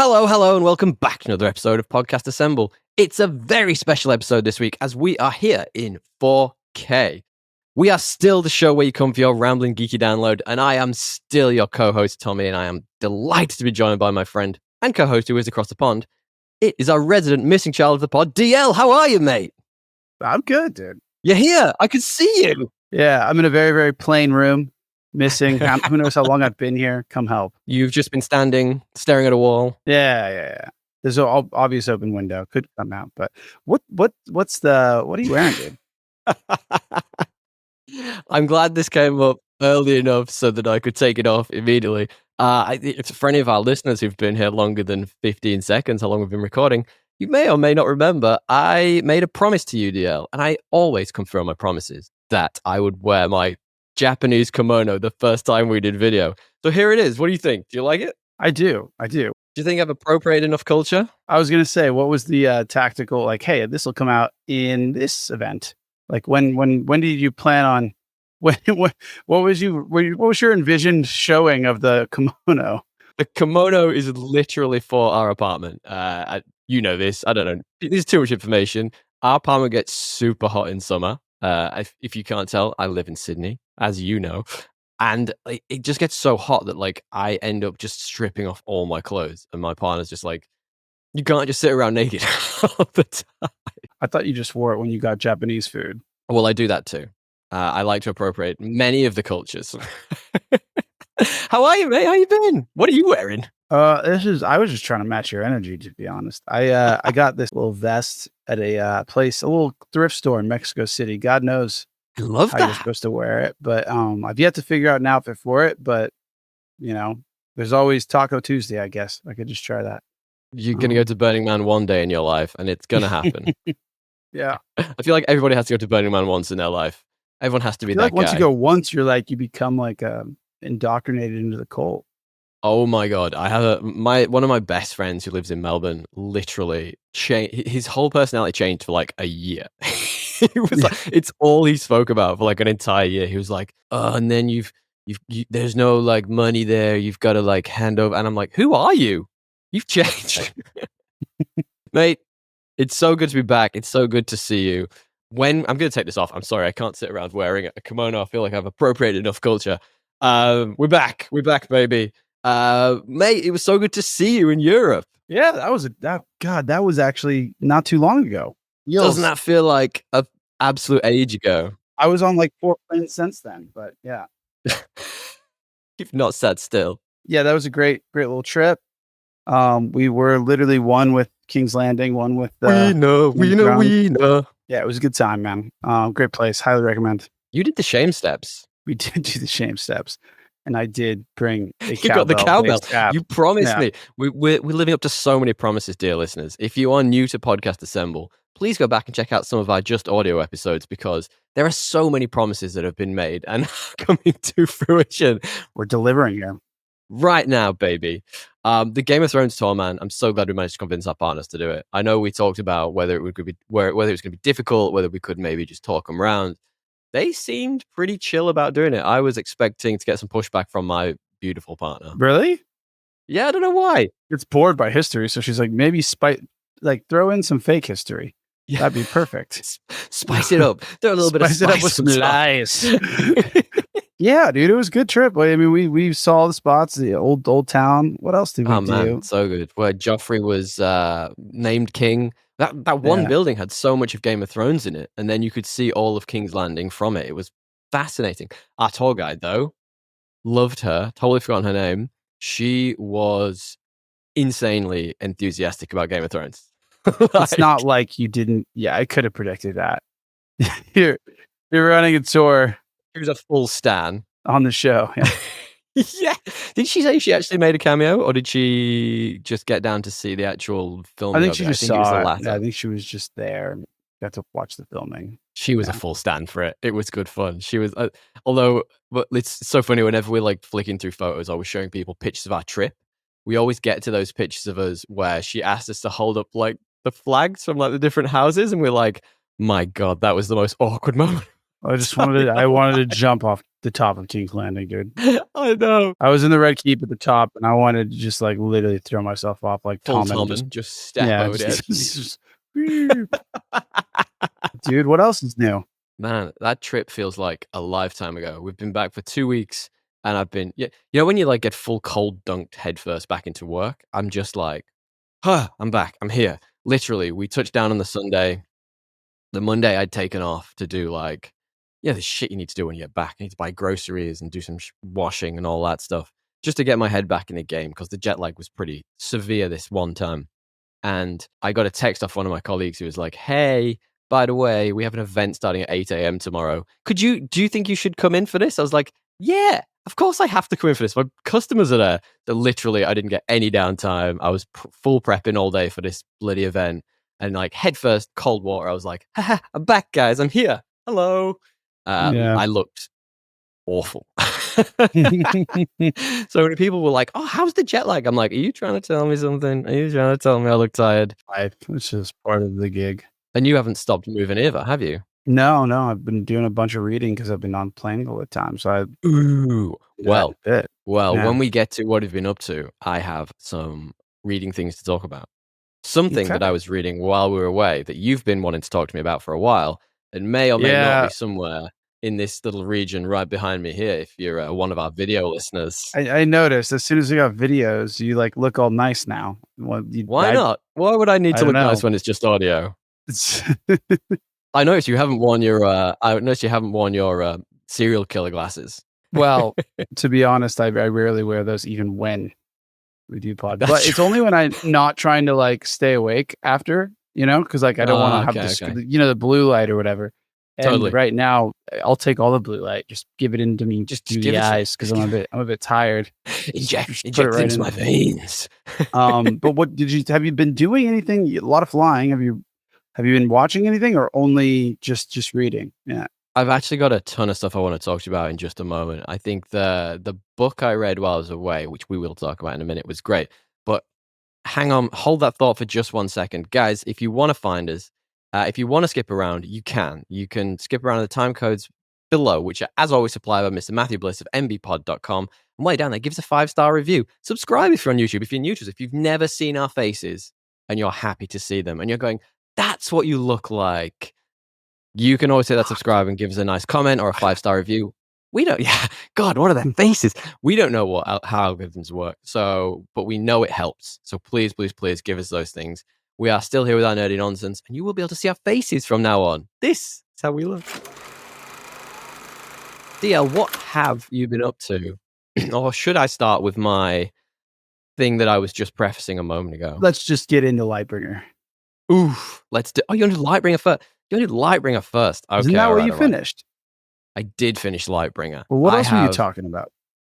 Hello, and welcome back to another episode of Podcast Assemble. It's a very special episode this week as we are here in 4K. We are still the show where you come for your rambling geeky download, and I am still your co-host, Tommy, and I am delighted to be joined by my friend and co-host who is across the pond. It is our resident missing child of the pod, DL. How are you, mate? I'm good, dude. You're here. I can see you. Yeah, I'm in a very, very plain room. Missing. Who knows how long I've been here? Come help. You've just been staring at a wall. Yeah. There's an obvious open window. Could come out, but what are you wearing, dude? I'm glad this came up early enough so that I could take it off immediately. For any of our listeners who've been here longer than 15 seconds, how long we've been recording, you may or may not remember, I made a promise to you, DL, and I always come through on my promises that I would wear my Japanese kimono the first time we did video. So here it is. What do you think? Do you like it? I do. Do you think I've appropriated enough culture? I was gonna say, what was the tactical? Like, hey, this will come out in this event. Like, when did you plan on? What was your envisioned showing of the kimono? The kimono is literally for our apartment. You know this. I don't know. This is too much information. Our apartment gets super hot in summer. If you can't tell, I live in Sydney, as you know, and it just gets so hot that like I end up just stripping off all my clothes, and my partner's just like, "You can't just sit around naked all the time." I thought you just wore it when you got Japanese food. Well, I do that too. I like to appropriate many of the cultures. How are you, mate? How you been? What are you wearing? I was just trying to match your energy, to be honest. I got this little vest at a little thrift store in Mexico City. God knows I love how that. you're supposed to wear it, but I've yet to figure out an outfit for it. But you know, there's always Taco Tuesday. I guess I could just try that. You're gonna go to Burning Man one day in your life, and it's gonna happen. Yeah, I feel like everybody has to go to Burning Man once in their life. Everyone has to be that like guy. once you go once, you're like you become like indoctrinated into the cult. Oh my god! I have one of my best friends who lives in Melbourne. Literally, his whole personality changed for like a year. It was like it's all he spoke about for like an entire year. He was like, "Oh, and then you there's no like money there. You've got to like hand over." And I'm like, "Who are you? You've changed, mate." It's so good to be back. It's so good to see you. When I'm going to take this off. I'm sorry, I can't sit around wearing a kimono. I feel like I've appropriated enough culture. We're back, baby. Mate, it was so good to see you in Europe. Yeah, that was actually not too long ago. Doesn't that feel like an absolute age ago? I was on like 4 planes since then, but yeah. You've not sat still. Yeah, that was a great little trip. We were literally one with King's Landing, one with we know. Yeah, it was a good time, man. Great place. Highly recommend. You did the shame steps. We did do the shame steps. And I did bring a You got the cowbell. You promised me. We're living up to so many promises, dear listeners. If you are new to Podcast Assemble, please go back and check out some of our just audio episodes because there are so many promises that have been made and coming to fruition. We're delivering here. Right now, baby. The Game of Thrones tour, man. I'm so glad we managed to convince our partners to do it. I know we talked about whether it was going to be difficult, whether we could maybe just talk them around. They seemed pretty chill about doing it. I was expecting to get some pushback from my beautiful partner. Really? Yeah, I don't know why. It's bored by history, so she's like, maybe throw in some fake history. Yeah. That'd be perfect. Spice it up. Throw a little bit of spice it up with some lies. Yeah, dude, it was a good trip. I mean, we saw the spots, the old town. What else did we do? Man, so good. Where Joffrey was named king. That one building had so much of Game of Thrones in it, and then you could see all of King's Landing from it. It was fascinating. Our tour guide, though, loved her. Totally forgotten her name. She was insanely enthusiastic about Game of Thrones. It's not like you didn't. Yeah, I could have predicted that. You're running a tour. She was a full stan on the show. Yeah. Yeah. Did she say she actually made a cameo, or did she just get down to see the actual filming? I think she just saw it. Yeah, I think she was just there. Got to watch the filming. She was a full stand for it. It was good fun. She was, but it's so funny whenever we're like flicking through photos or we're showing people pictures of our trip, we always get to those pictures of us where she asked us to hold up like the flags from like the different houses, and we're like, my God, that was the most awkward moment. I wanted to jump off the top of King's Landing, dude. I know. I was in the Red Keep at the top, and I wanted to just like literally throw myself off like Full Tom and just step over the edge. just dude. What else is new? Man, that trip feels like a lifetime ago. We've been back for 2 weeks, and I've been you know, when you, like, get full cold dunked headfirst back into work? I'm just like, "Huh, I'm back. I'm here." Literally, we touched down on the Sunday. The Monday, I'd taken off to do, like, the shit you need to do when you get back. You need to buy groceries and do some washing and all that stuff just to get my head back in the game because the jet lag was pretty severe this one time. And I got a text off one of my colleagues who was like, "Hey, by the way, we have an event starting at 8 a.m. tomorrow. Do you think you should come in for this?" I was like, "Yeah, of course I have to come in for this. My customers are there." So literally, I didn't get any downtime. I was full prepping all day for this bloody event. And like head first, cold water. I was like, "Haha, I'm back, guys. I'm here. Hello." Yeah. I looked awful. So many people were like, "Oh, how's the jet lag?" I'm like, "Are you trying to tell me something? Are you trying to tell me I look tired?" It's just part of the gig. And you haven't stopped moving either, have you? No, I've been doing a bunch of reading because I've been on plane all the time. So I Ooh. do that a bit. Well, Yeah. when we get to what you've been up to, I have some reading things to talk about. Something that I Okay. was reading while we were away that you've been wanting to talk to me about for a while and may or may not be Yeah. somewhere in this little region right behind me here if you're one of our video listeners. I noticed as soon as you got videos, you like look all nice now. Well, Why not? Why would I need I to don't look know. nice when it's just audio? It's I noticed you haven't worn your serial killer glasses. well, to be honest, I rarely wear those even when we do pod. That's But it's true. only when I'm not trying to like stay awake after, because like I don't want to have Okay, this, okay. the blue light or whatever. And Totally. right now, I'll take all the blue light. Just give it into me Just through give the it to me. eyes because I'm a bit tired. Just put it Inject it right into in. my veins. But what have you been doing anything? A lot of flying. Have you been watching anything or only just reading? Yeah. I've actually got a ton of stuff I want to talk to you about in just a moment. I think the book I read while I was away, which we will talk about in a minute, was great. But hang on, hold that thought for just 1 second. Guys, if you want to find us, if you want to skip around, you can. You can skip around the time codes below, which are, as always, supplied by Mr. Matthew Bliss of mbpod.com. And way down there, give us a 5-star review. Subscribe if you're on YouTube. If you're new to us, if you've never seen our faces and you're happy to see them and you're going, "That's what you look like," you can always hit that subscribe and give us a nice comment or a 5-star review. We don't, yeah, God, what are their faces? We don't know how algorithms work. So, but we know it helps. So please, please, please give us those things. We are still here with our nerdy nonsense, and you will be able to see our faces from now on. This is how we look. DL, what have you been up to? Or should I start with my thing that I was just prefacing a moment ago? Let's just get into Lightbringer. Oof. Let's do. Oh, you want to do Lightbringer first? You want to do Lightbringer first? Okay, Isn't that all what right, you all right. finished? I did finish Lightbringer. Well, what else were you talking about?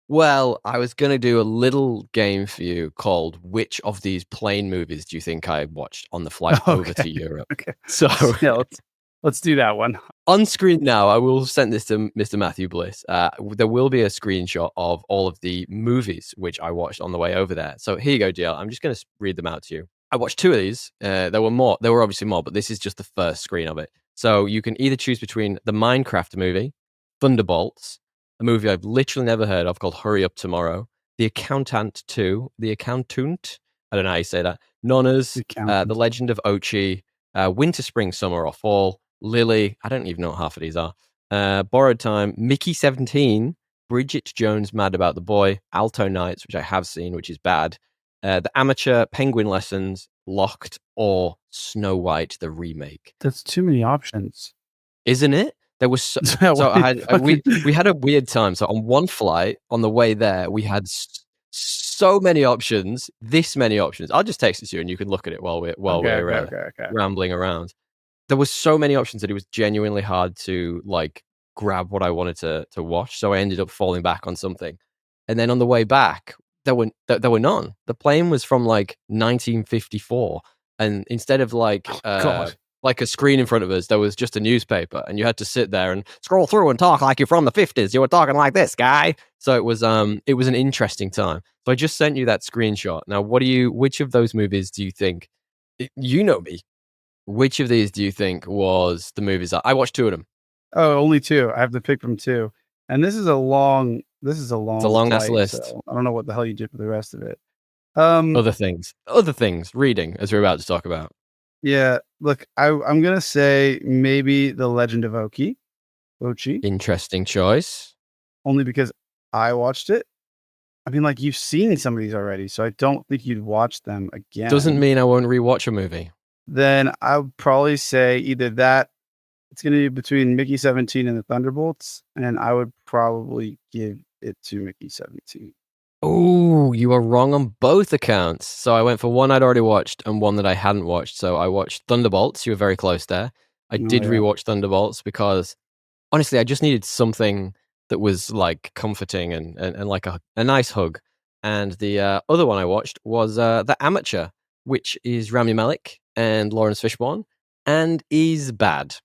Well, I was gonna do a little game for you called "Which of these plane movies do you think I watched on the flight over to Europe?" Okay. So Yeah, let's do that one. on screen now, I will send this to Mr. Matthew Bliss. There will be a screenshot of all of the movies which I watched on the way over there. So here you go, DL. I'm just gonna read them out to you. I watched 2 of these. There were more. There were obviously more, but this is just the first screen of it. So you can either choose between the Minecraft movie, Thunderbolts, a movie I've literally never heard of called Hurry Up Tomorrow, The Accountant 2, The Accountant, I don't know how you say that, Nonnas, The Legend of Ochi, Winter, Spring, Summer, or Fall, Lily, I don't even know what half of these are, Borrowed Time, Mickey 17, Bridget Jones' Mad About the Boy, Alto Nights, which I have seen, which is bad, The Amateur, Penguin Lessons, Locked, or Snow White, the remake. That's too many options. Isn't it? There was so I had we had a weird time. So on one flight on the way there, we had so many options. This many options. I'll just text it to you, and you can look at it while we're Okay. rambling around. There was so many options that it was genuinely hard to like grab what I wanted to watch. So I ended up falling back on something, and then on the way back, there were none. The plane was from like 1954, and instead of God. like a screen in front of us, there was just a newspaper, and you had to sit there and scroll through and talk like you're from the 50s. You were talking like this guy. So it was an interesting time. So I just sent you that screenshot. Now, which of those movies do you think, you know me, which of these do you think was the movies I watched 2 of them? Oh, only two. I have to pick from two. And this is a long It's a long ass flight, list. so I don't know what the hell you did for the rest of it. Other things, reading, as we're about to talk about. Yeah, look, I'm gonna say maybe The Legend of Ochi, Interesting choice. only because I watched it. I mean, like, you've seen some of these already, so I don't think you'd watch them Doesn't again. mean I won't rewatch a movie. Then I would probably say either that it's gonna be between Mickey 17 and the Thunderbolts, and I would probably give it to Mickey 17. Oh, you are wrong on both accounts. So I went for one I'd already watched and one that I hadn't watched. So I watched Thunderbolts. You were very close there. I Oh, did yeah. rewatch Thunderbolts because honestly, I just needed something that was like comforting and like a nice hug. And the other one I watched was The Amateur, which is Rami Malek and Lawrence Fishburne, and is bad.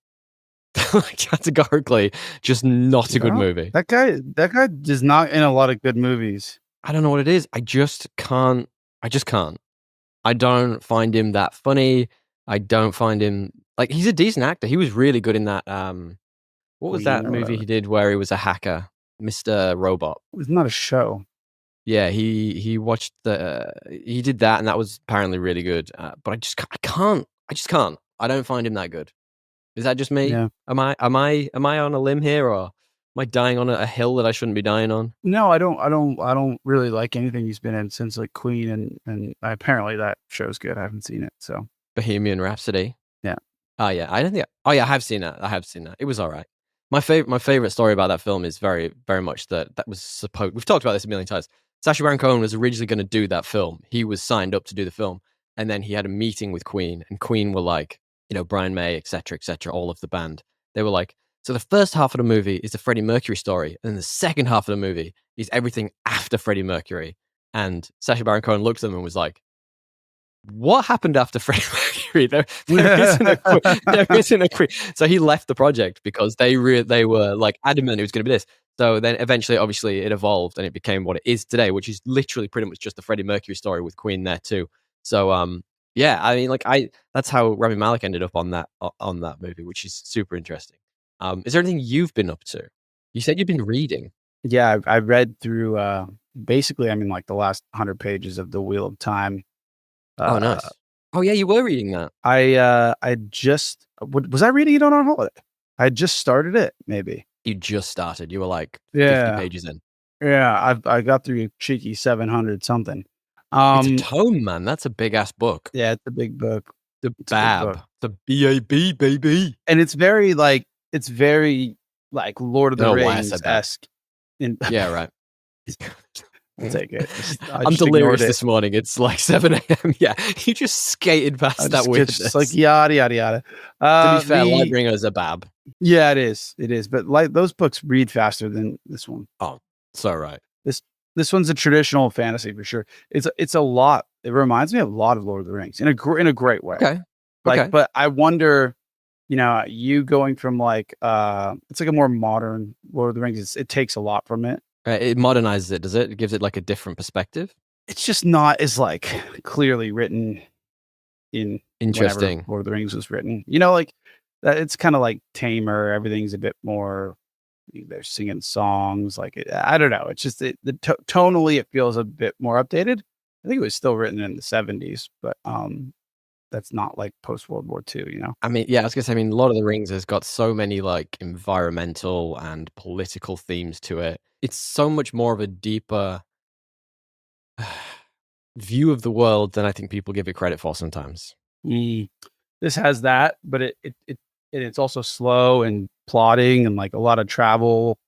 Categorically, just not a good Yeah. movie. That guy is not in a lot of good movies. I don't know what it is. I just can't. I just can't. I don't find him that funny. I don't find him like he's a decent actor. He was really good in that. What was Queen that or movie whatever. he did where he was a hacker, Mr. Robot? It's not a show. Yeah, he watched the he did that, and that was apparently really good. But I can't. I just can't. I don't find him that good. Is that just me? Yeah. Am I on a limb here, or am I dying on a hill that I shouldn't be dying on? No, I don't really like anything he's been in since, like, Queen, and apparently that show's good. I haven't seen it, so Bohemian Rhapsody. yeah. Oh, yeah, I don't think oh, yeah, I have seen that, I have seen that. It was alright. My favorite story about that film is very, very much that was supposed we've talked about this a million times. Sacha Baron Cohen was originally gonna do that film. He was signed up to do the film, and then he had a meeting with Queen, and Queen were like, Brian May, et cetera, all of the band. They were like, "So the first half of the movie is the Freddie Mercury story, and then the second half of the movie is everything after Freddie Mercury." And Sacha Baron Cohen looked at them and was like, what happened after Freddie Mercury? There isn't a Queen. So he left the project because they were like adamant it was going to be this. So then eventually, obviously, it evolved and it became what it is today, which is literally pretty much just the Freddie Mercury story with Queen there too. So yeah, I mean, like that's how Rami Malek ended up on that movie, which is super interesting. Is there anything you've been up to? You said you've been reading. Yeah, I read through, basically, I mean, like, the last 100 pages of The Wheel of Time. Oh, Uh, nice. Oh yeah, you were reading that. I just was I reading it on our holiday? I just started it, maybe. You just started. You were like 50 Yeah. pages in. Yeah, I got through a cheeky 700 something. It's a tome, man. That's a big ass book. Yeah, it's a big book. The It's a big book. Bab. The BAB, baby. And it's very, Lord of I the don't know why I said that. Rings-esque. Yeah, right. I'll take it. I I'm just ignored delirious it. this morning. It's like 7 AM. Yeah, you just skated past that weirdness. Just like yada yada yada. To be fair, Lightbringer is a Bab. Yeah, it is. It is. But like those books read faster than this one. Oh, so right. This one's a traditional fantasy for sure. It's a lot. It reminds me of a lot of Lord of the Rings in a great way. Okay. Like, Okay. but I wonder, you going from like it's like a more modern Lord of the Rings. It takes a lot from it. It modernizes it, does it? It gives it like a different perspective. It's just not as like clearly written in Interesting. whenever Lord of the Rings was written. Like that. It's kind of like tamer. Everything's a bit more. They're singing songs. I don't know. It's just tonally it feels a bit more updated. I think it was still written in the 70s, but that's not like post World War II. I mean, yeah, I was gonna say, I mean, Lord of the Rings has got so many like environmental and political themes to it. It's so much more of a deeper view of the world than I think people give it credit for sometimes. This has that, but it's also slow and plotting and like a lot of travel.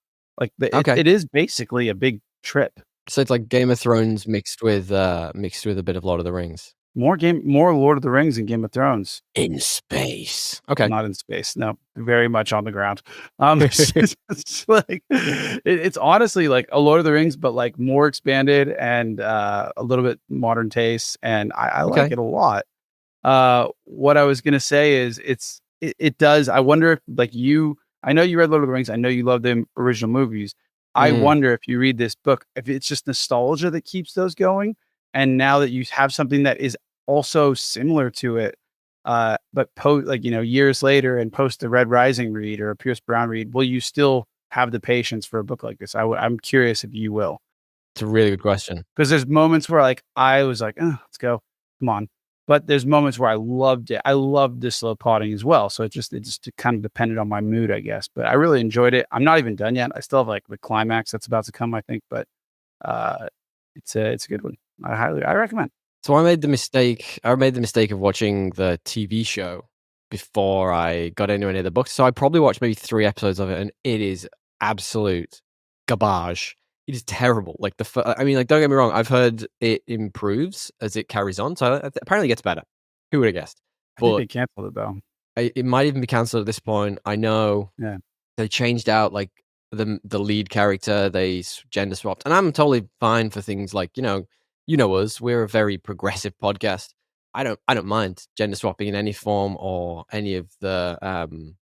Okay. It is basically a big trip. So it's like Game of Thrones mixed with a bit of Lord of the Rings. More Lord of the Rings than Game of Thrones. In space. Okay. Not in space. No, very much on the ground. It's honestly like a Lord of the Rings, but like more expanded and a little bit modern taste. And I like Okay. it a lot. What I was gonna say is it does. I wonder if I know you read Lord of the Rings. I know you love the original movies. I wonder if you read this book, if it's just nostalgia that keeps those going. And now that you have something that is also similar to it, but years later and post the Red Rising read or a Pierce Brown read, will you still have the patience for a book like this. I'm curious if you will. It's a really good question. Because there's moments where like I was like, oh, let's go, come on. But there's moments where I loved it. I loved the slow potting as well. So it just kind of depended on my mood, I guess. But I really enjoyed it. I'm not even done yet. I still have like the climax that's about to come, I think. But it's a good one. I recommend. So I made the mistake of watching the TV show before I got anywhere near the books. So I probably watched maybe 3 episodes of it, and it is absolute garbage. It is terrible. Like I mean, like, don't get me wrong. I've heard it improves as it carries on. So apparently it gets better. Who would have guessed? I think But they canceled it though. it might even be cancelled at this point. I know Yeah. they changed out like the lead character. They gender swapped, and I'm totally fine for things like, you know us. We're a very progressive podcast. I don't mind gender swapping in any form or any of the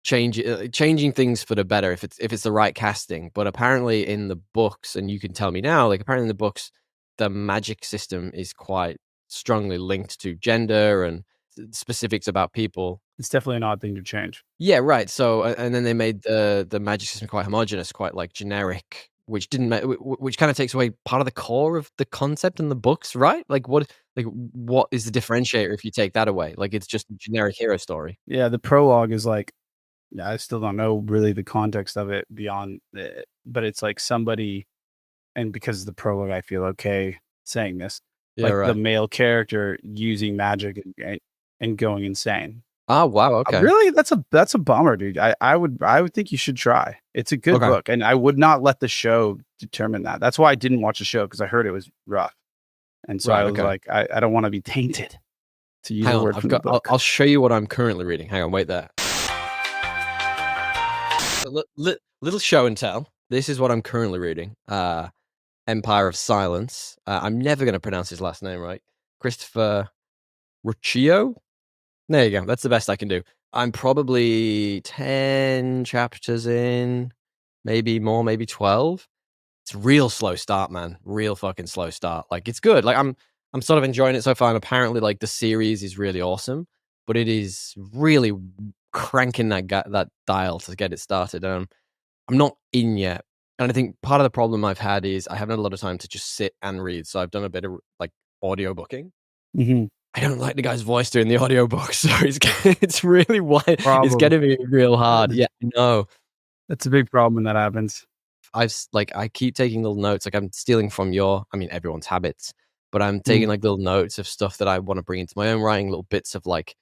changing things for the better if it's the right casting. But apparently in the books, and you can tell me now, like apparently in the books, the magic system is quite strongly linked to gender and specifics about people. It's definitely an odd thing to change. Yeah, right. So, and then they made the magic system quite homogenous, quite like generic, which didn't which kind of takes away part of the core of the concept in the books, right? What is the differentiator if you take that away? Like it's just a generic hero story. Yeah, the prologue is like, yeah, I still don't know really the context of it beyond it, but it's like somebody, and because of the prologue, I feel okay saying this, Yeah, like the right. male character using magic and going insane. Oh, wow. Okay. Really? That's a bummer, dude. I would think you should try. It's a good Okay. book, and I would not let the show determine that. That's why I didn't watch the show because I heard it was rough, and so Right. I was Okay. like, I don't want to be tainted. To use Hang a on. word from the book. I'll show you what I'm currently reading. Hang on. Wait there. Little show and tell. This is what I'm currently reading. Empire of Silence. I'm never going to pronounce his last name right. Christopher Ruccio. There you go. That's the best I can do. I'm probably 10 chapters in, maybe more, maybe 12. It's real slow start, man. Real fucking slow start. Like it's good. Like I'm sort of enjoying it so far. And apparently, like the series is really awesome, but it is really cranking that dial to get it started. I'm not in yet, and I think part of the problem I've had is I haven't had a lot of time to just sit and read. So I've done a bit of like audio booking. Mhm. I don't like the guy's voice doing the audiobook, so it's really why it's Problem. getting me real hard. Yeah, I know. That's a big problem when that happens. I keep taking little notes, like I'm stealing from everyone's habits, but I'm taking Mm. like little notes of stuff that I want to bring into my own writing, little bits of like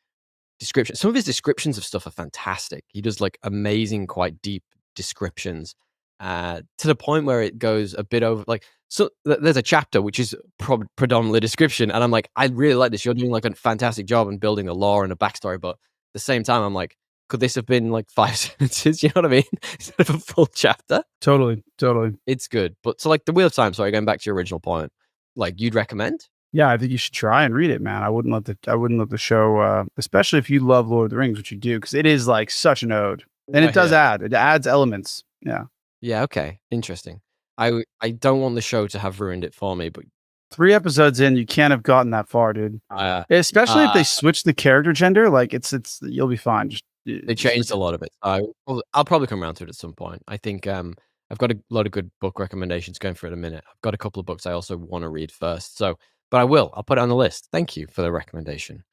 description. Some of his descriptions of stuff are fantastic. He does like amazing, quite deep descriptions, to the point where it goes a bit over. Like, so there's a chapter which is predominantly description, and I'm like, I really like this. You're doing like a fantastic job in building the lore and a backstory, but at the same time, I'm like, could this have been like 5 sentences? You know what I mean? Instead of a full chapter. Totally. It's good, but so like the Wheel of Time. Sorry, going back to your original point, like you'd recommend? Yeah, I think you should try and read it, man. I wouldn't let the show, especially if you love Lord of the Rings, which you do, because it is like such an ode, and it does it adds elements. Yeah, Yeah, okay, interesting. I don't want the show to have ruined it for me, but 3 episodes in, you can't have gotten that far, dude. uh, Especially if uh, they switch the character gender, like it's you'll be fine. they changed a lot of it. I'll probably come around to it at some point. I think I've got a lot of good book recommendations going for it in a minute. I've got a couple of books I also want to read first, but I'll put it on the list. Thank you for the recommendation.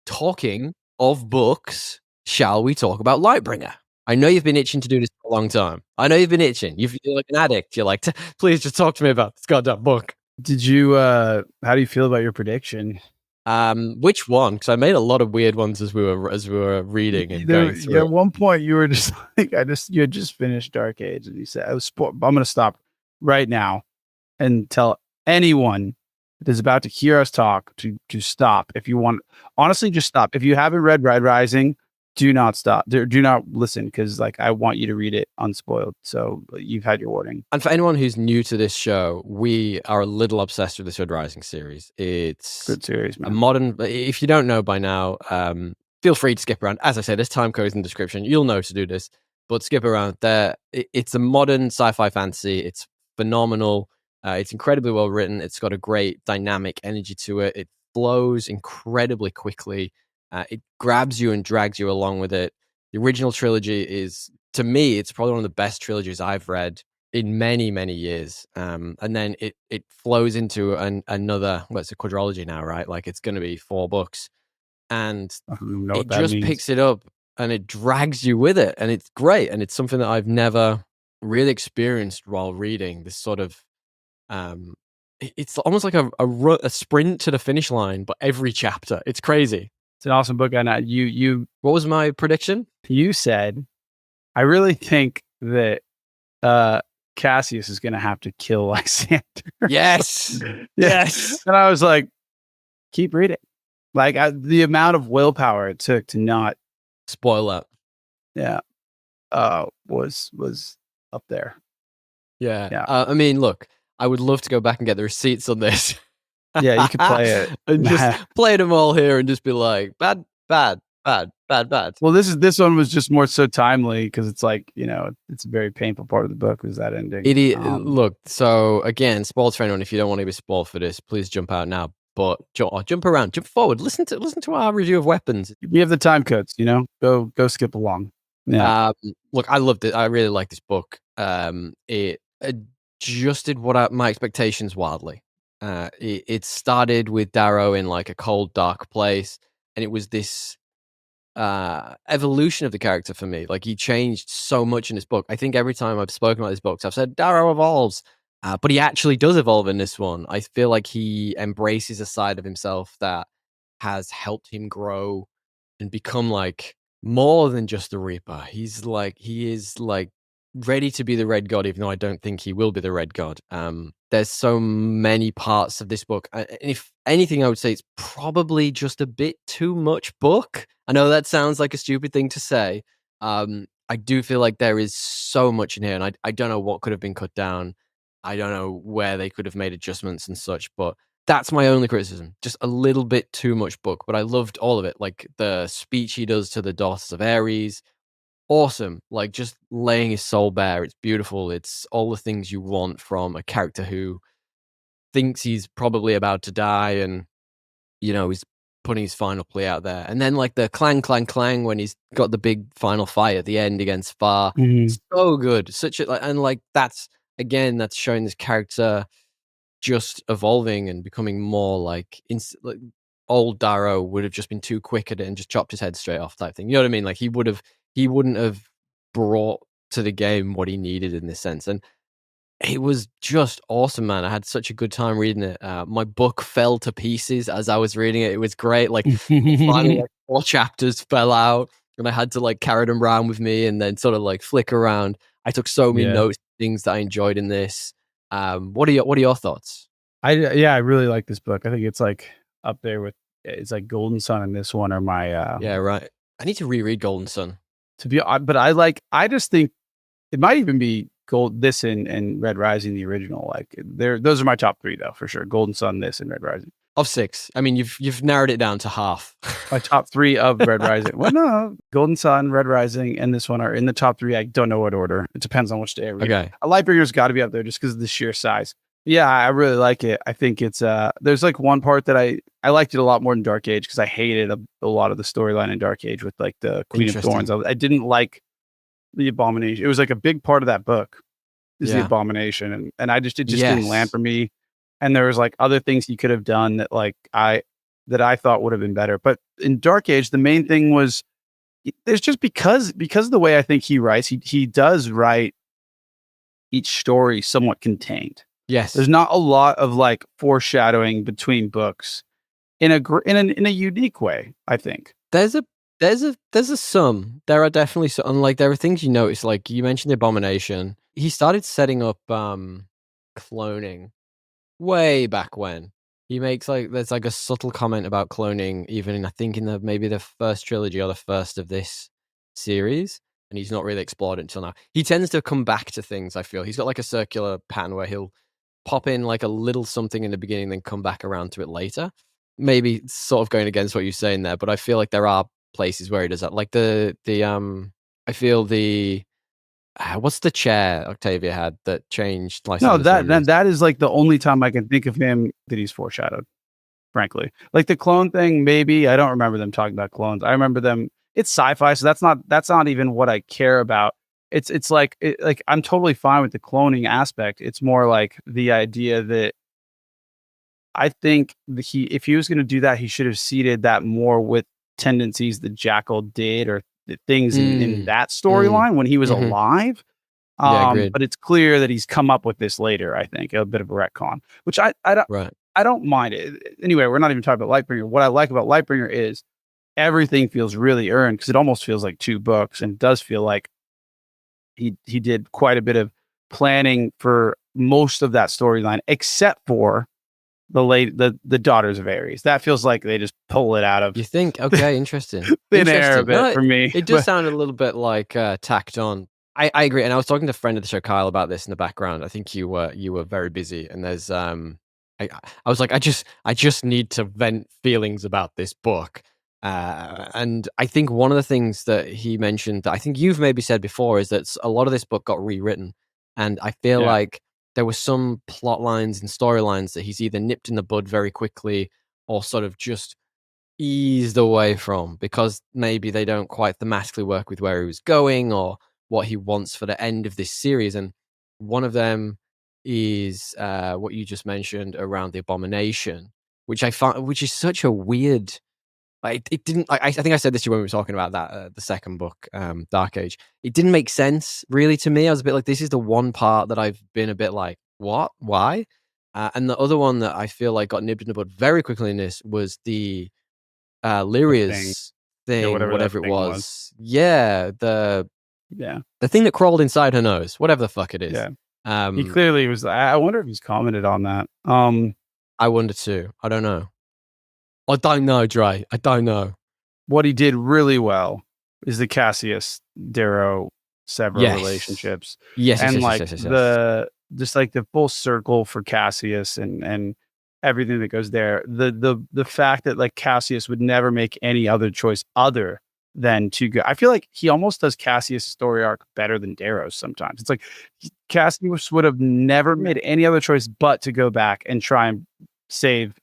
Talking of books, shall we talk about Lightbringer? I know you've been itching to do this for a long time. I know you've been itching. You're like an addict. You're like, please just talk to me about this goddamn book. Did you? How do you feel about your prediction? Which one? Because I made a lot of weird ones as we were reading and going through At it. one point, you were just like, you had just finished Dark Age, and you said, I'm going to stop right now and tell anyone that is about to hear us talk to stop. If you want, honestly, just stop. If you haven't read Red Rising, do not stop. Do not listen, because like I want you to read it unspoiled. So you've had your warning. And for anyone who's new to this show, we are a little obsessed with this Red Rising series. It's Good series, a man. modern. If you don't know by now, feel free to skip around. As I said, there's time codes in the description. You'll know to do this, but skip around there. It's a modern sci-fi fantasy. It's phenomenal. It's incredibly well written. It's got a great dynamic energy to it. It flows incredibly quickly. It grabs you and drags you along with it. The original trilogy is, to me, it's probably one of the best trilogies I've read in many, many years. And then it flows into another, well, it's a quadrilogy now, right? Like it's going to be 4 books, and I don't even know it what that just means. picks it up and it drags you with it, and it's great. And it's something that I've never really experienced while reading this sort of. It's almost like a sprint to the finish line, but every chapter. It's crazy. It's an awesome book, and What was my prediction? you said, I really think that Cassius is going to have to kill Lysander. Yes. Yeah. Yes. And I was like, keep reading. Like the amount of willpower it took to not, Spoiler. yeah, was up there. Yeah. Yeah. I mean, look, I would love to go back and get the receipts on this. Yeah, you could play it. and just play them all here and just be like, bad, bad, bad, bad, bad. Well, this one was just more so timely because it's like, you know, it's a very painful part of the book was that ending. It is, look, so again, spoiled for anyone. If you don't want to be spoiled for this, please jump out now. But jump around, jump forward. Listen to our review of Weapons. We have the time codes, you know. Go skip along. Yeah. Look, I loved it. I really like this book. It adjusted my expectations wildly. It started with Darrow in like a cold, dark place, and it was this evolution of the character for me. Like he changed so much in this book. I think every time I've spoken about these books, I've said Darrow evolves, but he actually does evolve in this one. I feel like he embraces a side of himself that has helped him grow and become like more than just a Reaper. He is like ready to be the Red God, even though I don't think he will be the Red God. There's so many parts of this book. And if anything, I would say it's probably just a bit too much book. I know that sounds like a stupid thing to say. I do feel like there is so much in here, and I don't know what could have been cut down. I don't know where they could have made adjustments and such, but that's my only criticism. Just a little bit too much book, but I loved all of it. Like the speech he does to the daughters of Ares, awesome. Like just laying his soul bare. It's beautiful. It's all the things you want from a character who thinks he's probably about to die, and he's putting his final plea out there. And then like the clang, clang, clang when he's got the big final fight at the end against Far. Mhm. So good. And like that's showing this character just evolving and becoming more like old Darrow would have just been too quick at it and just chopped his head straight off type thing. You know what I mean? Like he wouldn't have brought to the game what he needed in this sense. And it was just awesome, man. I had such a good time reading it. My book fell to pieces as I was reading it. It was great. Like finally, like 4 chapters fell out, and I had to like carry them around with me and then sort of like flick around. I took so many notes, things that I enjoyed in this. What are your thoughts? I really like this book. I think it's like up there with it's like Golden Sun and this one are my Yeah, right. I need to reread Golden Sun. But I just think it might even be this and Red Rising, the original. Like those are my top 3 though, for sure. Golden Sun, this, and Red Rising. Of 6. I mean, you've narrowed it down to half. My top 3 of Red Rising. Well, no, Golden Sun, Red Rising, and this one are in the top 3. I don't know what order. It depends on which day I read. Okay. A Lightbringer's got to be up there just because of the sheer size. Yeah, I really like it. I think it's there's like one part that I liked it a lot more than Dark Age because I hated a lot of the storyline in Dark Age with like the Queen of Thorns. I didn't like the Abomination. It was like a big part of that book is the Abomination, and it just didn't land for me. And there was like other things he could have done that like I thought would have been better. But in Dark Age, the main thing was there's just because of the way I think he writes, he does write each story somewhat contained. Yes. There's not a lot of like foreshadowing between books in a unique way, I think. There's a sum. There are definitely some, like there are things you notice, like you mentioned the Abomination. He started setting up cloning way back when. He makes there's like a subtle comment about cloning even in, I think in maybe the first trilogy or the first of this series, and he's not really explored it until now. He tends to come back to things, I feel. He's got like a circular pattern where he'll pop in like a little something in the beginning, then come back around to it later. Maybe sort of going against what you're saying there, but I feel like there are places where he does that. Like I feel what's the chair Octavia had that changed? No, that is like the only time I can think of him that he's foreshadowed, frankly. Like the clone thing, maybe. I don't remember them talking about clones. I remember them it's sci-fi, so that's not even what I care about. It's like I'm totally fine with the cloning aspect. It's more like the idea that I think if he was going to do that, he should have seeded that more with tendencies that Jackal did or the things in Mm, that mm, storyline when he was mhm. alive. Yeah, agreed. But it's clear that he's come up with this later. I think a bit of a retcon, which Right. I don't mind it. Anyway, we're not even talking about Lightbringer. What I like about Lightbringer is everything feels really earned because it almost feels like 2 books, and it does feel like he did quite a bit of planning for most of that storyline, except for the Daughters of Ares. That feels like they just pull it out of You think? Okay, interesting. thin air a Interesting. No, bit for me. it does But sound a little bit like, tacked on. I agree, and I was talking to a friend of the show, Kyle, about this in the background. I think you were very busy, and there's, I was like, I just need to vent feelings about this book." And I think one of the things that he mentioned that I think you've maybe said before is that a lot of this book got rewritten, and I feel yeah, like there were some plot lines and storylines that he's either nipped in the bud very quickly or sort of just eased away from because maybe they don't quite thematically work with where he was going or what he wants for the end of this series. And one of them is what you just mentioned around the abomination, which I find, which is such a weird. Like it didn't. I think I said this to you when we were talking about that the second book, Dark Age. It didn't make sense really to me. I was a bit like, this is the one part that I've been a bit like, what, why? And the other one that I feel like got nibbed in the bud very quickly in this was the the thing. Lyria's Yeah, thing, whatever that whatever it thing was. was. Yeah, Yeah, the thing that crawled inside her nose, whatever the fuck it is. yeah. He Um, clearly was. I wonder if he's commented on that. I wonder too. I don't know. I don't know, Dre. I don't know. What he did really well is the Cassius Darrow Severo Yes. relationships, Yes, yes, and yes, yes, like yes, yes, yes. the just like the full circle for Cassius and everything that goes there. The fact that like Cassius would never make any other choice other than to go. I feel like he almost does Cassius' story arc better than Darrow's sometimes. It's like Cassius would have never made any other choice but to go back and try and save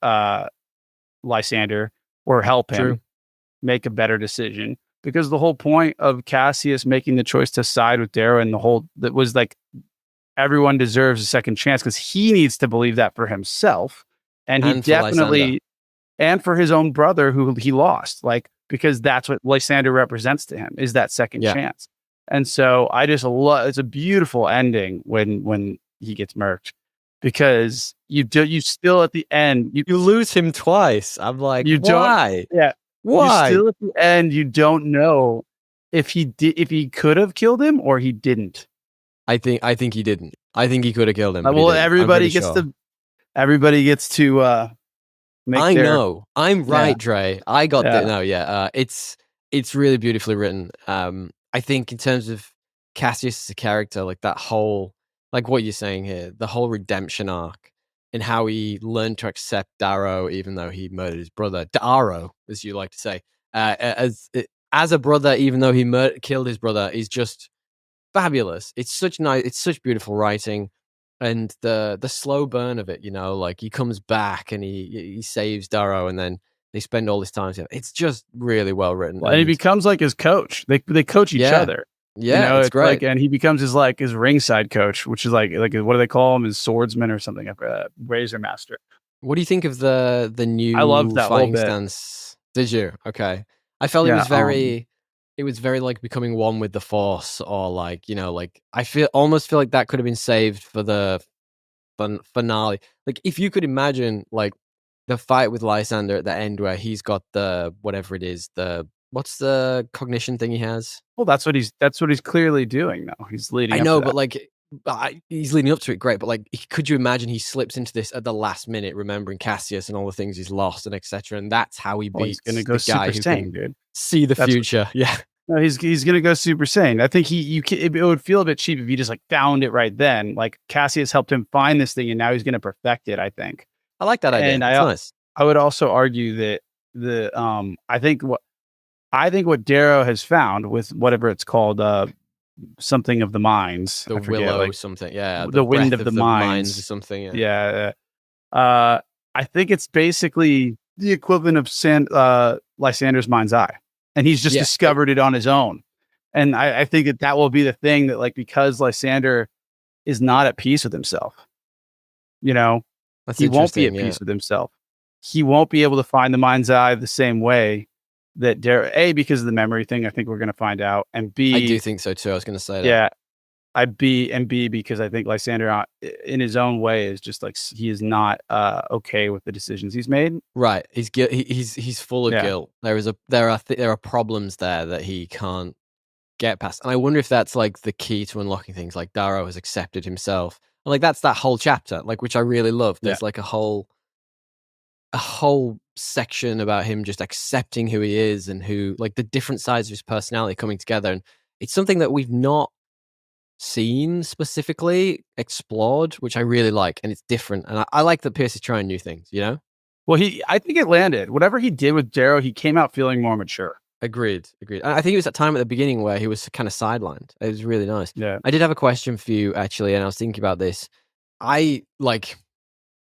Lysander or help him True. make a better decision. Because the whole point of Cassius making the choice to side with Darrow and the whole that was like everyone deserves a second chance because he needs to believe that for himself. And he And for Lysander. definitely and for his own brother who he lost, like because that's what Lysander represents to him is that second Yeah. chance. And so I just love it's a beautiful ending when he gets murked because you still at the end You lose him twice. I'm like, you don't why? yeah you Why? still at the end, you don't know if he could have killed him or he didn't. I think he didn't. I think he could have killed him, but he Well, didn't. I'm pretty sure. everybody gets to make I their know. I'm yeah right, Dre. I got the yeah no, yeah. It's really beautifully written. I think in terms of Cassius as a character, like that whole, like what you're saying here, the whole redemption arc and how he learned to accept Darrow, even though he murdered his brother, Darrow, as you like to say, as a brother, even though he killed his brother, is just fabulous. It's such nice. It's such beautiful writing, and the slow burn of it. Like he comes back and he saves Darrow, and then they spend all this time together. It's just really well written, well, and he and becomes like his coach. They coach each yeah, other. yeah, it's It's like great. and he becomes his like his ringside coach, which is like what do they call him? His swordsman or something, razor master. What do you think of the I loved new that whole fighting bit. stance? Did you? Okay, I felt it Yeah, was very. It was very like becoming one with the force, or like like I almost feel like that could have been saved for the finale. Like if you could imagine like the fight with Lysander at the end where he's got the whatever it is, what's the cognition thing he has? well, that's what he's clearly doing though. He's leading I up to know, that. but like he's leading up to it, great. But like, could you imagine he slips into this at the last minute, remembering Cassius and all the things he's lost and etc. And that's how he Well, he's gonna beats go the guy Super who can Saiyan, dude. see the That's future. Yeah, No, he's gonna go Super Saiyan. I think it would feel a bit cheap if he just like found it right then. Like Cassius helped him find this thing, and now he's gonna perfect it. I think, I like that idea. and It's nice. I would also argue that I think what Darrow has found with whatever it's called, something of the minds. The I forget, willow like something, yeah, the the wind breath of the of the mines or minds. something. Yeah. Yeah, I think it's basically the equivalent of Lysander's mind's eye. and he's just Yeah, discovered it on his own. And I think that that will be the thing that, like, because Lysander is not at peace with himself, you know, that's he won't be interesting. at Yeah, peace with himself. He won't be able to find the mind's eye the same way that A, because of the memory thing, I think we're gonna find out, and I do B, think so too. I was going to say that. yeah, B, because I think Lysander, in his own way, is just like he is not okay with the decisions he's made. Right, he's full of Yeah. guilt. There are problems there that he can't get past, and I wonder if that's, like, the key to unlocking things, like, Darrow has accepted himself, and, like, that's that whole chapter, like, which I really love. Yeah. There's, like, a whole section about him just accepting who he is and who like, the different sides of his personality coming together, and it's something that we've not seen specifically explored, which I really like, and it's different, and I like that Pierce is trying new things, you know? Well, I think it landed. Whatever he did with Darrow, he came out feeling more mature. Agreed, agreed. I think it was that time at the beginning where he was kinda sidelined. It was really nice. Yeah. I did have a question for you, actually, and I was thinking about this. I like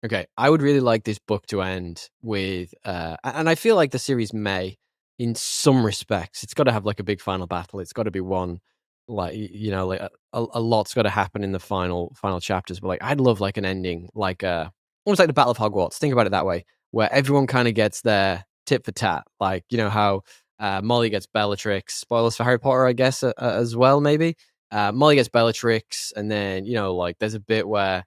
Okay, I would really like this book to end with, and I feel like the series may, in some respects, it's got to have like a big final battle. It's got to be one, like like a lot's got to happen in the final chapters. But like, I'd love like an ending, like almost like the Battle of Hogwarts. Think about it that way, where everyone kind of gets their tit for tat. Like how Molly gets Bellatrix. Spoilers for Harry Potter, I guess, as well. Maybe Molly gets Bellatrix, and then like there's a bit where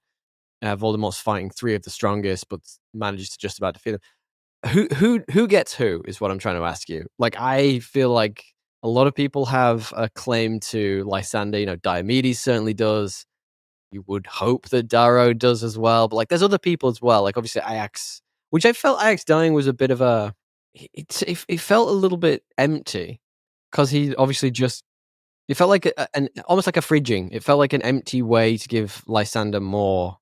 Voldemort's fighting three of the strongest, but manages to just about defeat them. Who gets who is what I'm trying to ask you. Like, I feel like a lot of people have a claim to Lysander. Diomedes certainly does. You would hope that Darrow does as well, but like, there's other people as well. Like, obviously Ajax, which I felt Ajax dying was a bit of a. It felt a little bit empty because he obviously just. It felt like an almost like a fridging. It felt like an empty way to give Lysander more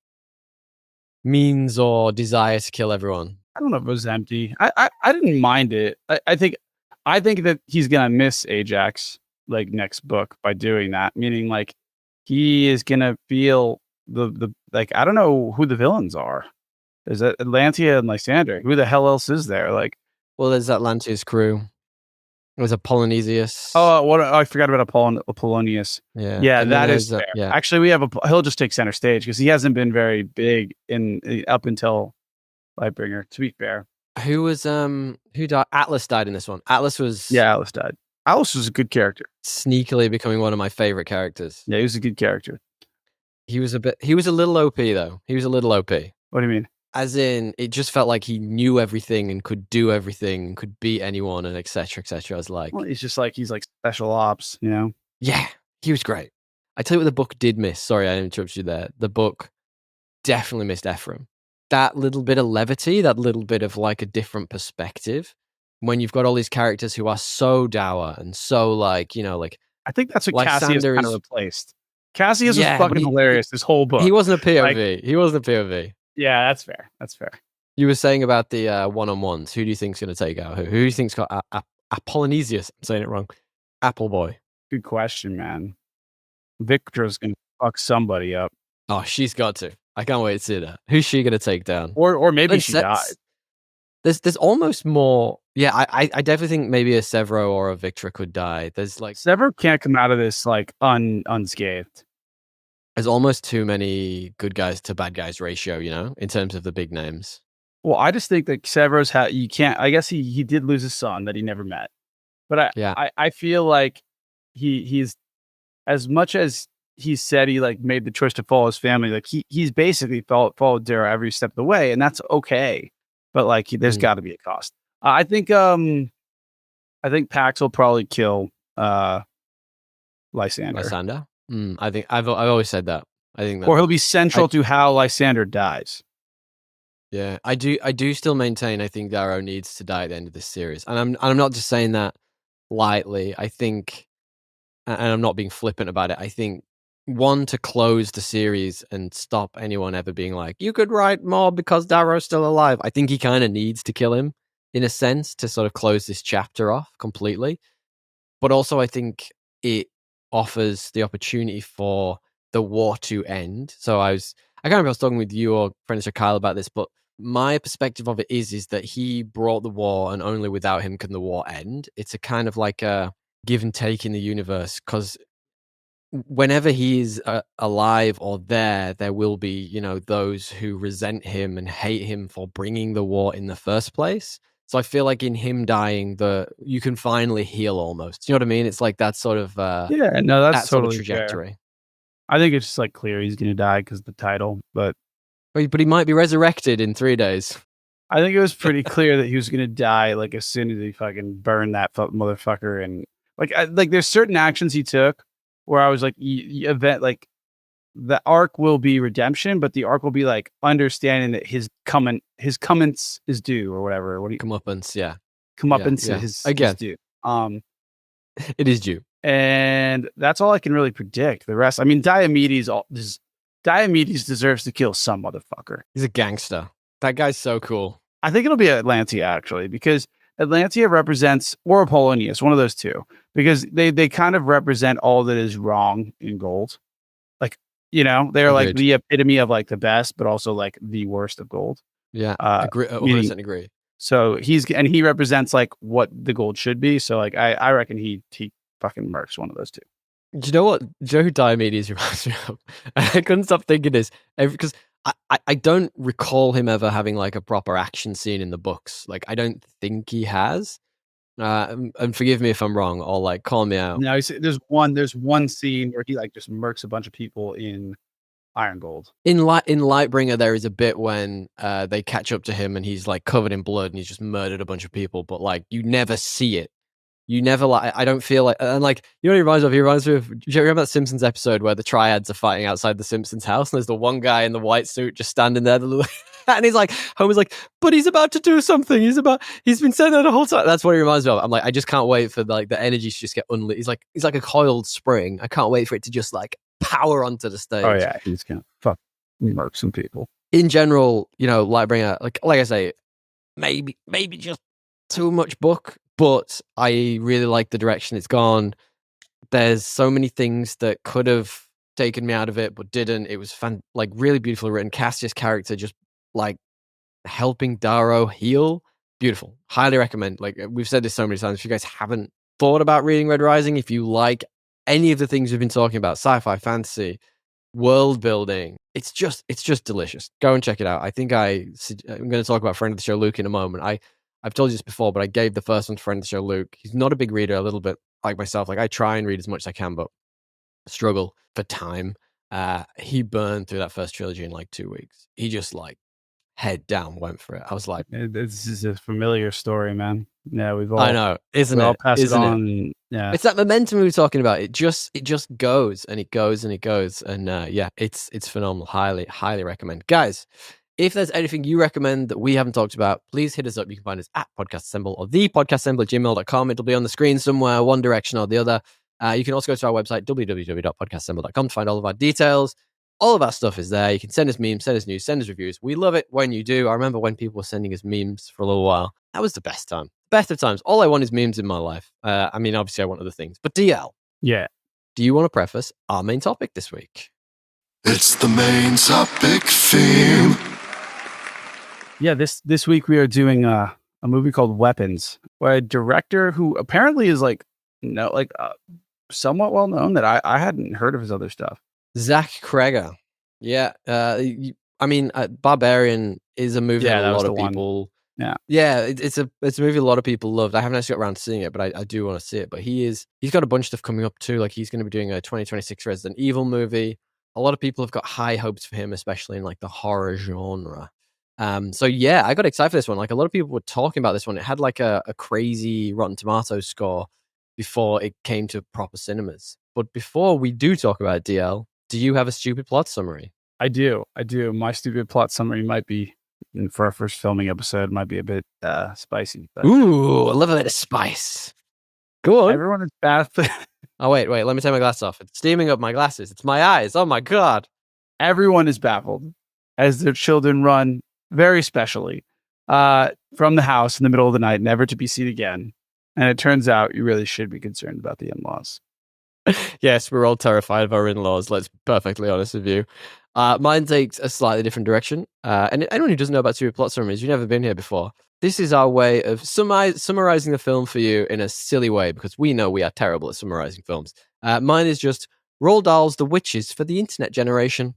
means or desire to kill everyone. I don't know if it was empty. I didn't mind it. I think that he's gonna miss Ajax like next book by doing that. Meaning like he is gonna feel the like I don't know who the villains are. Is it Atlantia and Lysander? Who the hell else is there? Like Well, there's Atlantis crew. There's a Polynesius. oh, what I forgot about Apollonius. Yeah, Yeah, and then that is there's fair. yeah. Actually, we have he'll just take center stage because he hasn't been very big in up until Lightbringer. To be fair, Who was who died? Atlas died in this one. Atlas was yeah, Alice died. Alice was a good character. sneakily becoming one of my favorite characters. Yeah, he was a good character. He was a little OP though. He was a little OP. What do you mean? As in, it just felt like he knew everything and could do everything and could beat anyone and etc. etc. I was Well, like, he's like special ops, you know? yeah, he was great. I tell you what the book did miss. Sorry, I interrupted you there. The book definitely missed Ephraim. That little bit of levity, that little bit of like a different perspective when you've got all these characters who are so dour and so like I think that's what Cassius Lysander kind of is replaced. Cassius was yeah, but fucking hilarious this whole he book. wasn't a Like, POV. He wasn't a POV. yeah, that's fair. That's fair. You were saying about the one-on-ones. Who do you think's going to take out who? Who do you think's got Apollonesius? I'm saying it wrong. Apple Boy. Good question, man. Victor's gonna fuck somebody up. Oh, she's got to. I can't wait to see that. Who's she going to take down? Or maybe Then she died. There's almost more. Yeah, I definitely think maybe a Severo or a Victra could die. There's like Sever can't come out of this like unscathed. there's almost too many good guys to bad guys ratio, in terms of the big names. Well, I just think that Severus you can't I guess he did lose his son that he never met. But Yeah. I feel like he's as much as he said he like made the choice to follow his family, like he's basically followed Dara every step of the way, and that's okay. But like there's got to be a cost. I think Pax will probably kill Lysander. Lysander? I think I've always said that. I think that, Or he'll be central to how Lysander dies. yeah, I do still maintain I think Darrow needs to die at the end of this series. And I'm not just saying that lightly. I think and I'm not being flippant about it. I think one, to close the series and stop anyone ever being like, you could write more because Darrow's still alive. I think he kind of needs to kill him in a sense to sort of close this chapter off completely. But also I think it offers the opportunity for the war to end. So I can't remember if I was talking with you or Friendster Kyle about this, but my perspective of it is that he brought the war, and only without him can the war end. It's a kind of like a give and take in the universe, because whenever he's alive or there will be, you know, those who resent him and hate him for bringing the war in the first place. So I feel like in him dying, you can finally heal almost. You know what I mean? It's like that sort of Yeah, no, that's that sort of totally fair. trajectory. I think it's just like clear he's gonna die because the title, but But he might be resurrected in 3 days. I think it was pretty clear that he was gonna die like as soon as he fucking burned that motherfucker. And like there's certain actions he took where I was like, event like the arc will be redemption, but the arc will be like understanding that his comeuppance is due or whatever. What do you Comeuppance, yeah. comeuppance Yeah. is Again, due. it is due. And that's all I can really predict. The rest, I mean, Diomedes deserves to kill some motherfucker. He's a gangster. That guy's so cool. I think it'll be Atlantia actually, because Atlantia represents, or Apollonius, one of those two, because they kind of represent all that is wrong in gold. Like, you know, they're like Agreed. the epitome of like the best, but also like the worst of gold. Yeah, agree. 100% agree. So he represents like what the gold should be. So like I reckon he fucking murks one of those two. Do you know what? Do you know who Diomedes reminds me of? I couldn't stop thinking this because I don't recall him ever having like a proper action scene in the books. Like I don't think he has. And forgive me if I'm wrong, or like call me out. Now there's one scene where he like just murks a bunch of people in Iron Gold. In Lightbringer, there is a bit when they catch up to him and he's like covered in blood and he's just murdered a bunch of people, but like you never see it. You never like. I don't feel like, and like you know what he reminds me of? He reminds me of. Do you remember that Simpsons episode where the triads are fighting outside the Simpsons house and there's the one guy in the white suit just standing there, and he's like, Homer's like, but he's about to do something. He's been saying that the whole time. That's what he reminds me of. I'm like, I just can't wait for like the energy to just get unleashed. He's like a coiled spring. I can't wait for it to just like power onto the stage. Oh yeah, he's gonna murk some people. In general, you know, Lightbringer, like I say, maybe just too much book, but I really like the direction it's gone. There's so many things that could have taken me out of it, but didn't. It was like really beautifully written. Cassius' character just like helping Darrow heal. Beautiful. Highly recommend. Like we've said this so many times. If you guys haven't thought about reading Red Rising, if you like any of the things we've been talking about, sci-fi, fantasy, world building, it's just delicious. Go and check it out. I think I'm going to talk about friend of the show Luke in a moment. I've told you this before, but I gave the first one to friend of the show Luke. He's not a big reader, a little bit like myself. Like I try and read as much as I can, but struggle for time. He burned through that first trilogy in like 2 weeks. He just like head down went for it. I was like, this is a familiar story, man. Yeah, I know, isn't it? All pass isn't it on. it? Yeah, it's that momentum we were talking about. It just goes and it goes and it goes, and yeah, it's phenomenal. Highly recommend, guys. If there's anything you recommend that we haven't talked about, please hit us up. You can find us at Podcast Assemble or thepodcastassemble@gmail.com. It'll be on the screen somewhere, one direction or the other. You can also go to our website, www.podcastassemble.com, to find all of our details. All of our stuff is there. You can send us memes, send us news, send us reviews. We love it when you do. I remember when people were sending us memes for a little while. That was the best time. Best of times. All I want is memes in my life. I mean, obviously I want other things. But DL. Yeah. Do you want to preface our main topic this week? It's the main topic theme. Yeah, this week we are doing a movie called Weapons, where a director who apparently is somewhat well known, that I hadn't heard of his other stuff. Zach Cregger. Yeah. I mean, Barbarian is a movie that a lot of people. Yeah, it's a movie a lot of people loved. I haven't actually got around to seeing it, but I do want to see it. But he's got a bunch of stuff coming up too. Like he's going to be doing a 2026 Resident Evil movie. A lot of people have got high hopes for him, especially in like the horror genre. So yeah, I got excited for this one. Like a lot of people were talking about this one. It had like a crazy Rotten Tomatoes score before it came to proper cinemas. But before we do talk about it, DL, do you have a stupid plot summary? I do. My stupid plot summary might be, for our first filming episode, might be a bit spicy. But ooh, I love a bit of spice. Go on. Everyone is baffled. Oh, wait. Let me take my glasses off. It's steaming up my glasses. It's my eyes. Oh my God. Everyone is baffled as their children run very specially from the house in the middle of the night, never to be seen again. And it turns out you really should be concerned about the in-laws. Yes, we're all terrified of our in-laws. Let's be perfectly honest with you. Mine takes a slightly different direction. And anyone who doesn't know about serial plot summaries, you've never been here before. This is our way of summarizing the film for you in a silly way, because we know we are terrible at summarizing films. Mine is just Roald Dahl's The Witches for the Internet Generation.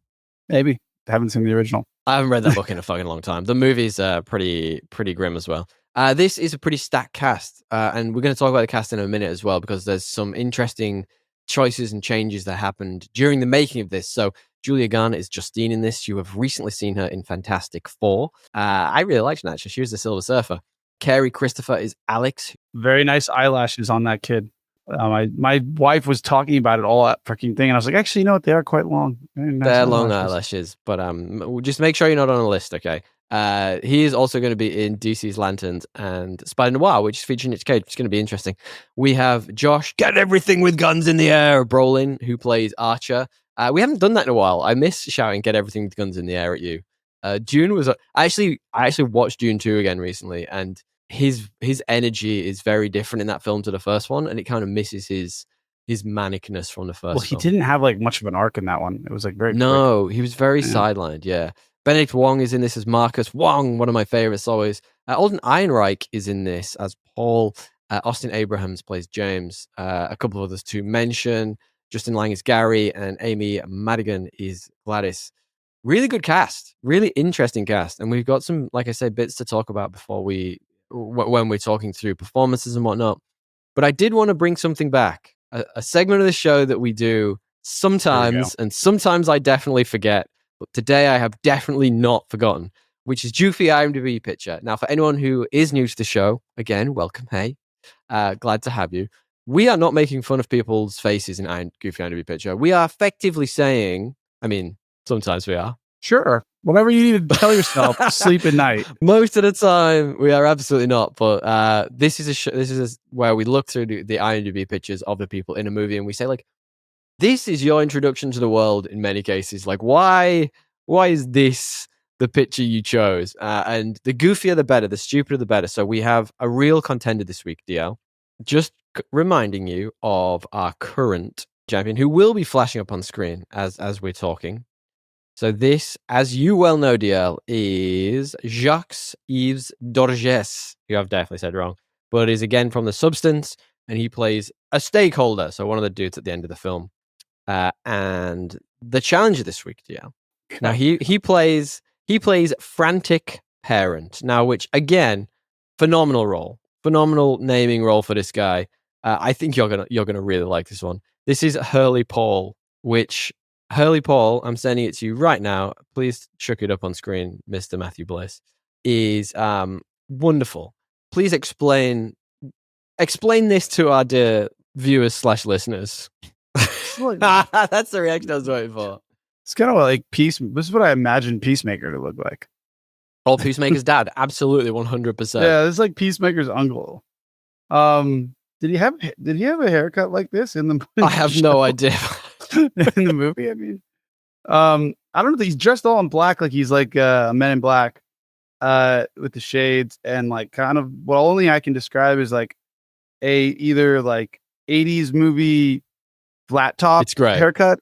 Maybe. Haven't seen the original. I haven't read that book in a fucking long time. The movie's pretty grim as well. This is a pretty stacked cast, and we're going to talk about the cast in a minute as well, because there's some interesting choices and changes that happened during the making of this. So Julia Garner is Justine in this. You have recently seen her in Fantastic Four. I really liked her, actually. She was the Silver Surfer. Carrie Christopher is Alex. Very nice eyelashes on that kid. My wife was talking about it all that freaking thing, and I was like, actually, you know what? They are quite long. Nice They're long eyelashes, but just make sure you're not on a list, okay? He is also going to be in DC's Lanterns and Spider Noir, which is featuring Nick Cage. It's going to be interesting. We have Josh, get everything with guns in the air, Brolin, who plays Archer. We haven't done that in a while. I miss shouting "Get everything with guns in the air" at you. Dune was I actually watched Dune 2 again recently, and his energy is very different in that film to the first one, and it kind of misses his manicness from the first. Well, he didn't have like much of an arc in that one. It was like very quick. He was very sidelined. Yeah, Benedict Wong is in this as Marcus Wong, one of my favorites always. Alden Ehrenreich is in this as Paul. Austin Abrahams plays James. A couple of others to mention. Justin Lang is Gary, and Amy Madigan is Gladys. Really good cast, really interesting cast, and we've got some, like I said, bits to talk about before when we're talking through performances and whatnot. But I did want to bring something back, a segment of the show that we do sometimes, and sometimes I definitely forget, but today I have definitely not forgotten, which is Goofy IMDb Picture. Now, for anyone who is new to the show, again, welcome, hey, glad to have you. We are not making fun of people's faces in Goofy IMDb Picture. We are effectively saying, I mean, sometimes we are. Sure. Whatever you need to tell yourself, sleep at night. Most of the time, we are absolutely not. But this is where we look through the IMDb pictures of the people in a movie, and we say, like, this is your introduction to the world in many cases. Like, why is this the picture you chose? And the goofier the better, the stupider the better. So we have a real contender this week, DL. Just reminding you of our current champion, who will be flashing up on screen as we're talking. So this, as you well know, DL, is Jacques-Yves Dorges, who I've definitely said wrong, but is again from The Substance, and he plays a stakeholder, so one of the dudes at the end of the film. And the challenger this week, DL. Now he plays frantic parent. Now, which again, phenomenal role, phenomenal naming role for this guy. I think you're gonna really like this one. This is Hurley Paul, which. Hurley Paul, I'm sending it to you right now. Please chuck it up on screen, Mr. Matthew Bliss. Is wonderful. Please explain this to our dear viewers / listeners. That's the reaction I was waiting for. It's kind of like This is what I imagine Peacemaker to look like. Oh, Peacemaker's dad, absolutely 100%. Yeah, it's like Peacemaker's uncle. Did he have a haircut like this in the movie? I have no idea. In the movie, I mean, I don't know. He's dressed all in black, like he's like a Men in Black, with the shades and like kind of what only I can describe as like either like 80s movie flat top haircut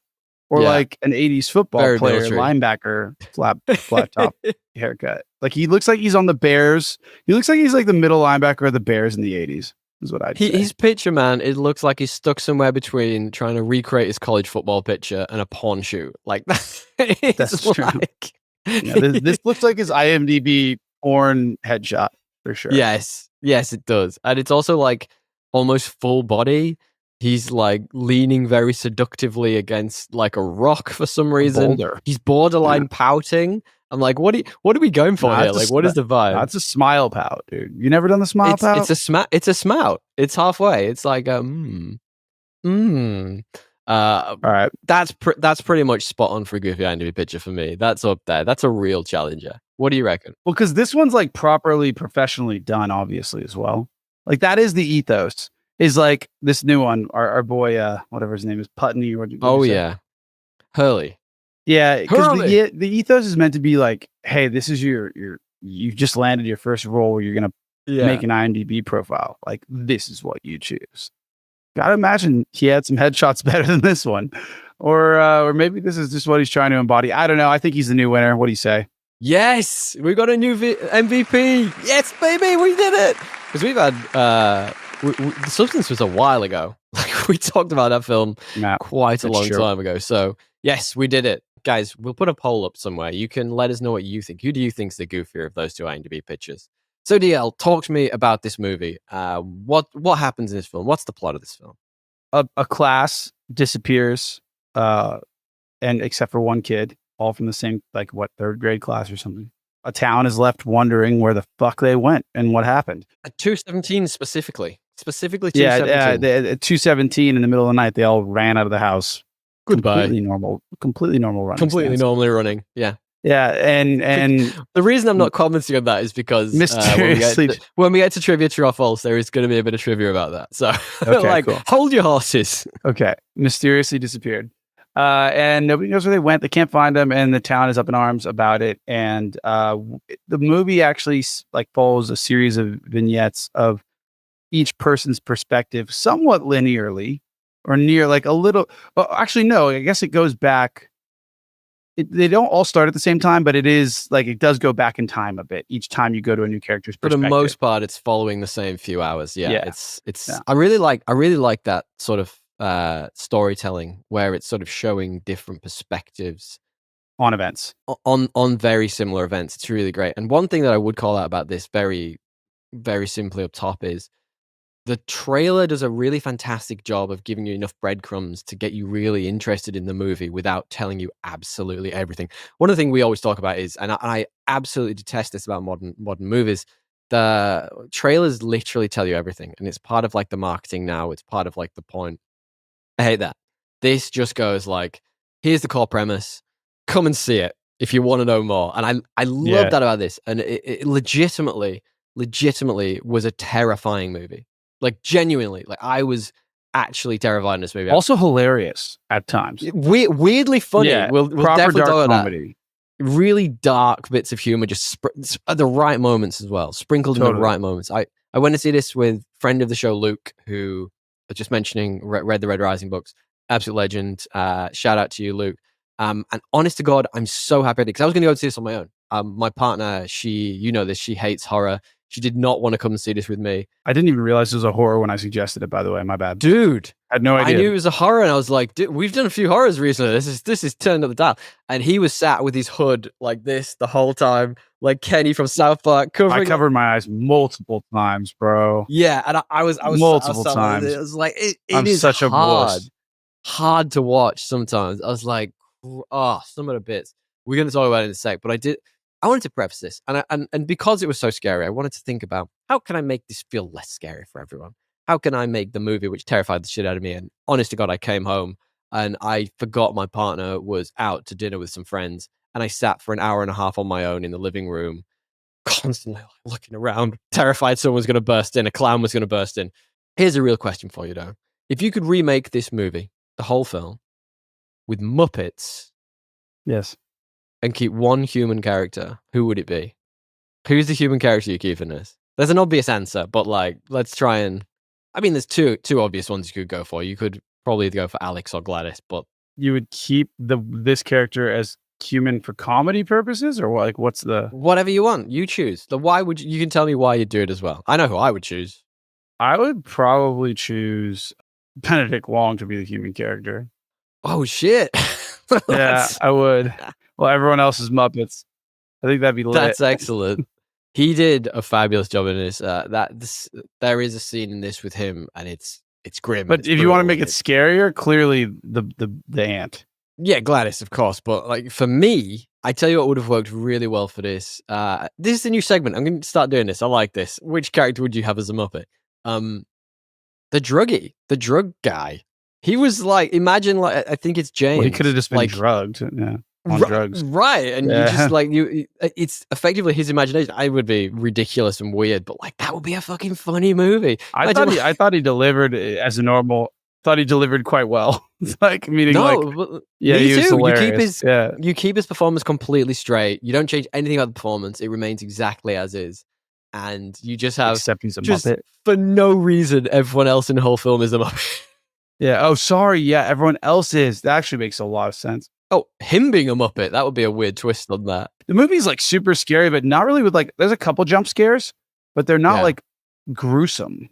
or like an 80s football Very player military. linebacker flat top haircut. Like he looks like he's on the Bears. He looks like he's like the middle linebacker of the Bears in the 80s. Is what I'd say. His picture, man, it looks like he's stuck somewhere between trying to recreate his college football picture and a porn shoot. Like that's true. Like... Yeah, this looks like his IMDb porn headshot for sure. Yes, it does, and it's also like almost full body. He's like leaning very seductively against like a rock for some reason. He's borderline pouting. I'm like, what are we going for here? Like, what is the vibe? That's a smile pout, dude. You never done the smile pout? It's a smout. It's halfway. It's like All right. That's pretty much spot on for a Goofy IMDb picture for me. That's up there. That's a real challenger. What do you reckon? Well, because this one's like properly professionally done, obviously, as well. Like that is the ethos. Is like this new one, our boy, whatever his name is, Putney. Yeah, Hurley. Yeah, because the ethos is meant to be like, hey, this is you just landed your first role where you're gonna make an IMDb profile. Like this is what you choose. Gotta imagine he had some headshots better than this one, or maybe this is just what he's trying to embody. I don't know. I think he's the new winner. What do you say? Yes, we got a new MVP. Yes, baby, we did it. Because we've had The Substance was a while ago. Like we talked about that film quite a long time ago. So yes, we did it, guys. We'll put a poll up somewhere. You can let us know what you think. Who do you think's the goofier of those two IMDb pictures? So DL, talk to me about this movie. What happens in this film? What's the plot of this film? A class disappears, and except for one kid, all from the same, like, what, third grade class or something. A town is left wondering where the fuck they went and what happened. At 217 specifically 217. Yeah, 217 in the middle of the night, they all ran out of the house. Goodbye. Completely normal running. Completely normally running. Yeah. Yeah, and the reason I'm not commenting on that is because mysteriously, when we get to trivia true or false, there is going to be a bit of trivia about that. So, okay, cool. Hold your horses. Okay, mysteriously disappeared, and nobody knows where they went. They can't find them, and the town is up in arms about it. And the movie actually follows a series of vignettes of each person's perspective, somewhat linearly, or near a little. Well, actually, no. I guess it goes back. They don't all start at the same time, but it is it does go back in time a bit each time you go to a new character's perspective. For the most part, it's following the same few hours. Yeah. It's. Yeah. I really like that sort of storytelling where it's sort of showing different perspectives on events, on very similar events. It's really great. And one thing that I would call out about this very, very simply up top is the trailer does a really fantastic job of giving you enough breadcrumbs to get you really interested in the movie without telling you absolutely everything. One of the things we always talk about is, and I absolutely detest this about modern movies, the trailers literally tell you everything, and it's part of the marketing now. It's part of the point. I hate that. This just goes here's the core premise. Come and see it if you want to know more. And I love that about this. And it legitimately was a terrifying movie. Genuinely, I was actually terrified in this movie. Also hilarious at times. Weirdly funny. Yeah, we'll definitely talk about comedy. That. Really dark bits of humor, just at the right moments as well, sprinkled in the right moments. I went to see this with friend of the show Luke, who was just mentioning read the Red Rising books. Absolute legend. Shout out to you, Luke. And honest to God, I'm so happy because I was going to go see this on my own. My partner, she hates horror. She did not want to come and see this with me. I didn't even realize it was a horror when I suggested it, by the way. My bad. Dude. I had no idea. I knew it was a horror, and I was like, dude, we've done a few horrors recently. This is turned up the dial. And he was sat with his hood like this the whole time, like Kenny from South Park. I covered my eyes multiple times, bro. Yeah, and I was multiple times. It was like, it I'm is such hard to watch sometimes. I was like, some of the bits. We're going to talk about it in a sec, but I wanted to preface this, and because it was so scary, I wanted to think about how can I make this feel less scary for everyone? How can I make the movie which terrified the shit out of me? And honest to God, I came home and I forgot my partner was out to dinner with some friends, and I sat for an hour and a half on my own in the living room, constantly looking around, terrified someone was going to burst in, a clown was going to burst in. Here's a real question for you, though. If you could remake this movie, the whole film, with Muppets, yes, and keep one human character, who would it be? Who's the human character you keep in this? There's an obvious answer, but let's try and... I mean, there's two obvious ones you could go for. You could probably go for Alex or Gladys, but... You would keep this character as human for comedy purposes, or what's the... Whatever you want. You choose. You can tell me why you'd do it as well. I know who I would choose. I would probably choose Benedict Wong to be the human character. Oh, shit. Yeah, I would. Well, everyone else is Muppets. I think that'd be lit. That's excellent. He did a fabulous job in this. There is a scene in this with him, and it's grim. But if you want to make it scarier, clearly the ant. Yeah, Gladys, of course. But for me, I tell you what would have worked really well for this. This is a new segment. I'm going to start doing this. I like this. Which character would you have as a Muppet? The drug guy. He was imagine I think it's James. Well, he could have just been drugged. Yeah. On drugs, right? And you just it's effectively his imagination. I would be ridiculous and weird, but that would be a fucking funny movie. I thought he delivered as a normal. Thought he delivered quite well. Meaning yeah, he was too. Hilarious. You keep his performance completely straight. You don't change anything about the performance. It remains exactly as is. and you just have Except he's a just Muppet. for no reason, everyone else in the whole film is a Muppet. Yeah. Oh, sorry. Yeah, everyone else is. That actually makes a lot of sense. Oh, him being a Muppet, that would be a weird twist on that. The movie's like super scary, but not really with like, there's a couple jump scares, but they're not Yeah. like gruesome.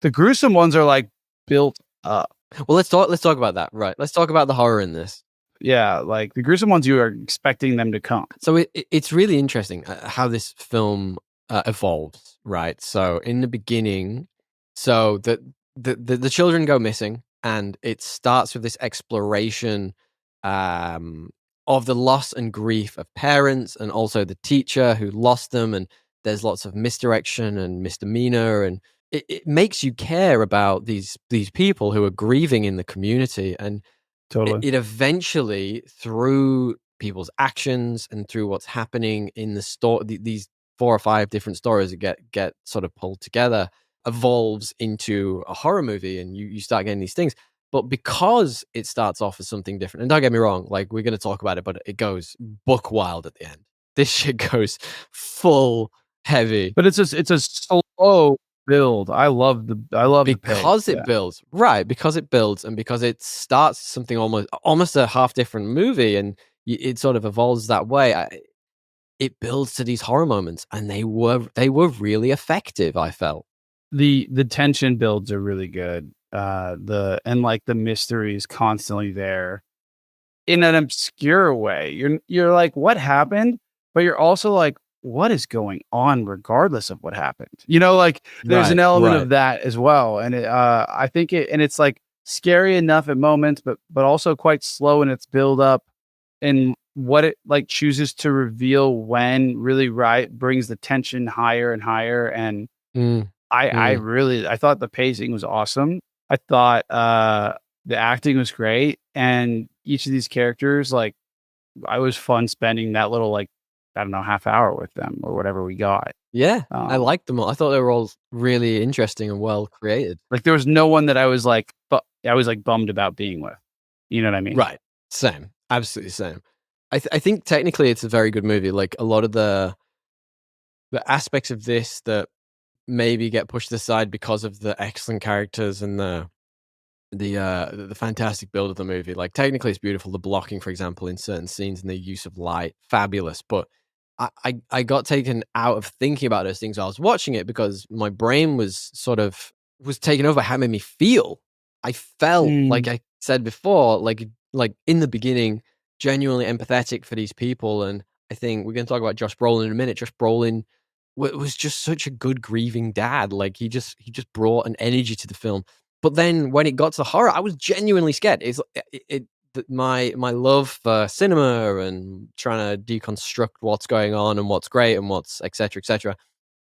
The gruesome ones are like built up. Well, let's talk about that. Right. Let's talk about the horror in this. Yeah, like the gruesome ones, you are expecting them to come. So it's really interesting how this film evolves, right? So in the beginning, so the children go missing, and it starts with this exploration of the loss and grief of parents, and also the teacher who lost them, and there's lots of misdirection and misdemeanor, and it makes you care about these people who are grieving in the community, and Totally. it eventually, through people's actions and through what's happening in the story, these 4 or 5 different stories that get sort of pulled together, evolves into a horror movie, and you start getting these things. But because it starts off as something different, and don't get me wrong, like, we're gonna talk about it, but it goes buck wild at the end. This shit goes full heavy. But it's a slow build. I love the pace. Because it Yeah. builds, right? Because it builds, and because it starts something almost a half different movie, and it sort of evolves that way. It builds to these horror moments, and they were really effective. I felt The tension builds are really good. The mystery is constantly there in an obscure way. You're like, what happened? But you're also like, what is going on regardless of what happened? You know, like there's an Right, element right. of that as well. And I think it's like scary enough at moments, but also quite slow in its build up, and what it like chooses to reveal when really brings the tension higher and higher. And Mm, I thought the pacing was awesome. I thought the acting was great, and each of these characters, like, I was fun spending that little, like, I don't know, half hour with them or whatever we got. yeah, I Um, liked them all. I thought they were all really interesting and well created. like there was no one that I was like, I was like bummed about being with. You know what I mean? Right, same, absolutely same. I think technically it's a very good movie. Like, a lot of the aspects of this that maybe get pushed aside because of the excellent characters and the fantastic build of the movie. Like, technically it's beautiful. The blocking, for example, in certain scenes, and the use of light, fabulous. But I got taken out of thinking about those things while I was watching it, because my brain was taken over by how it made me feel. I felt, like Mm, I said before, like in the beginning, genuinely empathetic for these people. And I think we're gonna talk about Josh Brolin in a minute. Josh Brolin was just such a good grieving dad. Like, he just brought an energy to the film. But then when it got to horror, I was genuinely scared. My love for cinema and trying to deconstruct what's going on and what's great and what's et cetera,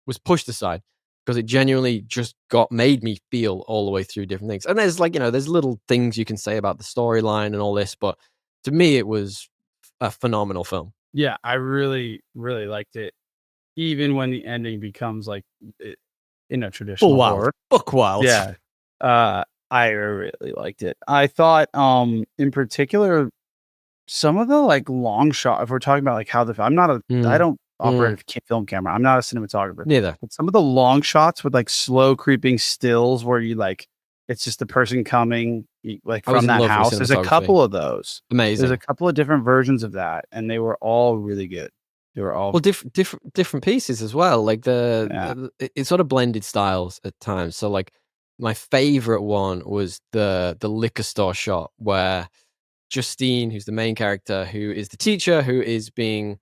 was pushed aside, because it genuinely just made me feel all the way through different things. And there's, like, there's little things you can say about the storyline and all this, but to me, it was a phenomenal film. yeah, I really, really liked it. Even when the ending becomes like, i- Full traditional wild, horror. book wild. Yeah. I really liked it. I thought, in particular, some of the like long shot, if we're talking about like how I Mm, don't operate mm, a film camera. I'm not a cinematographer, neither. but some of the long shots with like slow creeping stills where you like, it's just the person coming like I was from in that love with house. There's a cinematography. couple of those. There's a Amazing. couple of different versions of that, and they were all really good. They were all, Well, different pieces as well. Like, yeah, it sort of blended styles at times. So, like, my favorite one was the liquor store shot where Justine, who's the main character, who is the teacher, who is being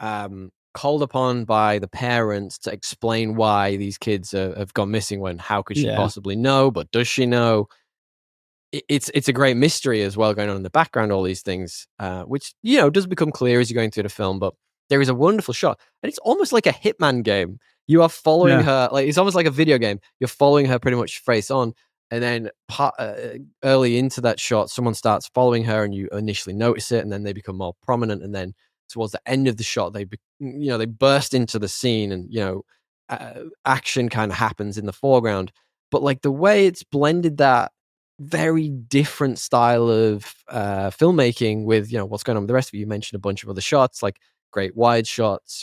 called upon by the parents to explain why these kids have gone missing. When how could she yeah, possibly know? But does she know? It's a great mystery as well going on in the background, all these things, which, does become clear as you're going through the film. But there is a wonderful shot, and it's almost like a Hitman game. You are following yeah, her, like, it's almost like a video game. You're following her pretty much face on, and then early into that shot, someone starts following her, and you initially notice it, and then they become more prominent, and then towards the end of the shot, they burst into the scene, and action kind of happens in the foreground. But, like, the way it's blended that very different style of filmmaking with, what's going on with the rest of it. You mentioned a bunch of other shots, like great wide shots,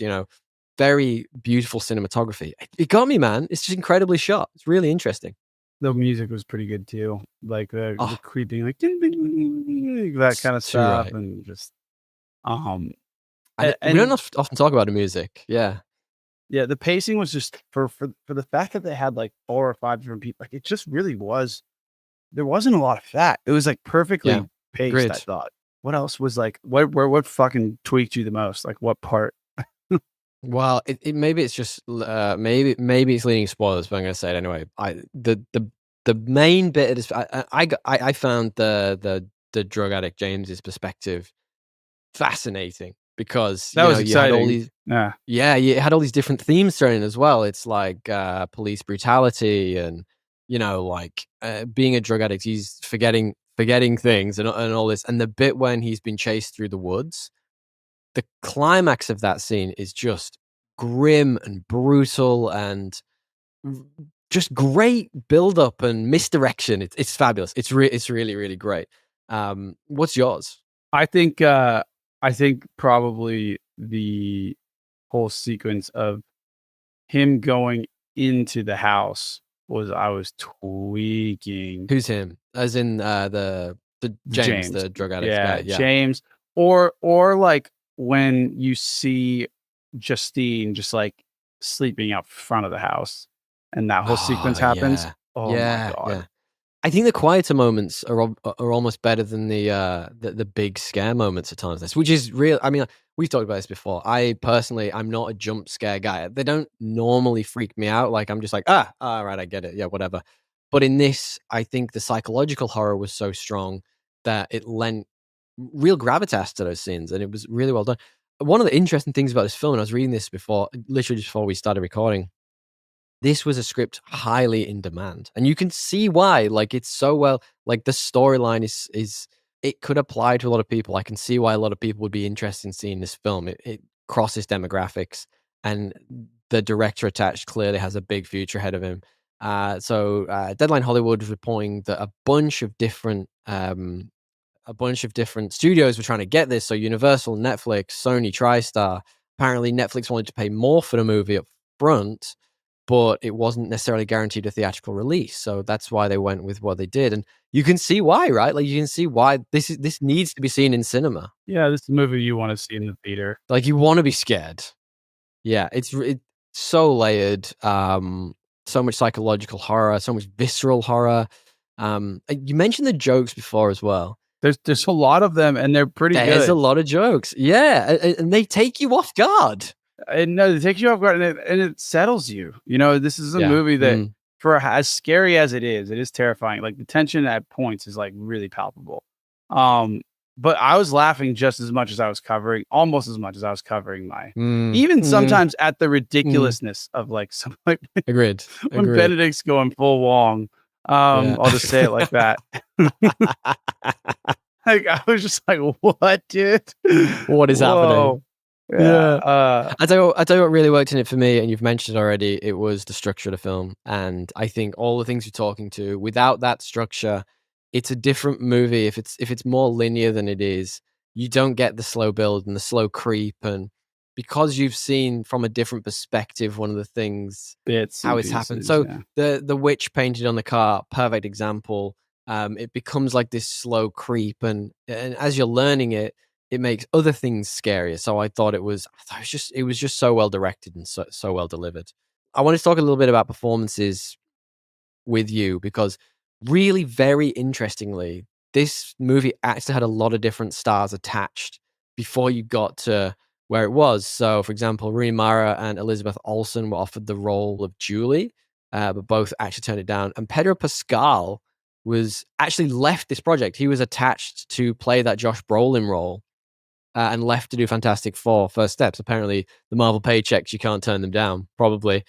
very beautiful cinematography. It got me, man. It's just incredibly shot. It's really interesting. The music was pretty good too, like the Oh, creeping, like ding, ding, ding, ding, ding, that kind of too stuff, right. and just um And we don't often talk about the music. Yeah. yeah, the pacing was just for the fact that they had like 4 or 5 different people, like it just really was. There wasn't a lot of fat. It was like Yeah. perfectly paced. I Agreed. thought. What else was like? What fucking tweaked you the most? Like what part? Well, maybe it's just maybe it's leading spoilers, but I'm gonna say it anyway. The main bit of this, I found the drug addict James's perspective fascinating because That was you had all exciting. these Yeah. you had all these different themes thrown in as well. It's like police brutality and like being a drug addict, he's forgetting things and all this. And the bit when he's been chased through the woods, the climax of that scene is just grim and brutal and just great build up and misdirection. It's fabulous. It's really really great. What's yours? I think probably the whole sequence of him going into the house I was tweaking. Who's him? As in the James, James. the drug addict Yeah, guy. Yeah. James. Or like when you see Justine just like sleeping out front of the house and that whole sequence Oh happens. yeah, Oh my yeah, god. yeah. I think the quieter moments are almost better than the big scare moments at times. Which is real. I mean, we've talked about this before. I personally, I'm not a jump scare guy. They don't normally freak me out. Like I'm just like, all right, I get it. Yeah, whatever. But in this, I think the psychological horror was so strong that it lent real gravitas to those scenes, and it was really well done. One of the interesting things about this film, and I was reading this before, literally just before we started recording, this was a script highly in demand, and you can see why. Like it's so well, like the storyline is it could apply to a lot of people. I can see why a lot of people would be interested in seeing this film. It crosses demographics, and the director attached clearly has a big future ahead of him. Deadline Hollywood was reporting that a bunch of different studios were trying to get this. So Universal, Netflix, Sony, TriStar. Apparently, Netflix wanted to pay more for the movie up front, but it wasn't necessarily guaranteed a theatrical release. So that's why they went with what they did. And you can see why, right? Like you can see why this needs to be seen in cinema. Yeah, this is a movie you want to see in the theater. Like you want to be scared. Yeah, it's so layered. So much psychological horror, so much visceral horror. You mentioned the jokes before as well. There's a lot of them and they're pretty There's a good. lot of jokes. Yeah, and they take you off guard. And no, it takes you off guard and it settles you. You know, this is a Yeah. movie that for as scary as it is terrifying. Like the tension at points is like really palpable. But I was laughing just as much as I was covering, almost as much as I was covering even sometimes at the ridiculousness of like some like Agreed. when Benedict's going full Wong. Yeah. I'll just say it like that. Like I was just like, what, dude? What is happening? Yeah. I tell you what really worked in it for me, and you've mentioned it already, it was the structure of the film. And I think all the things you're talking to, without that structure, it's a different movie. If it's more linear than it is, you don't get the slow build and the slow creep. And because you've seen from a different perspective one of the things Bits how and it's happened. pieces, So yeah. the witch painted on the car, perfect example. It becomes like this slow creep, and as you're learning it, it makes other things scarier. So I thought it was just so well directed and so well delivered. I wanted to talk a little bit about performances with you because really very interestingly, this movie actually had a lot of different stars attached before you got to where it was. So, for example, Rooney Mara and Elizabeth Olsen were offered the role of Julie, but both actually turned it down. And Pedro Pascal was actually left this project. He was attached to play that Josh Brolin role and left to do Fantastic Four First Steps. Apparently, the Marvel paychecks, you can't turn them down, probably.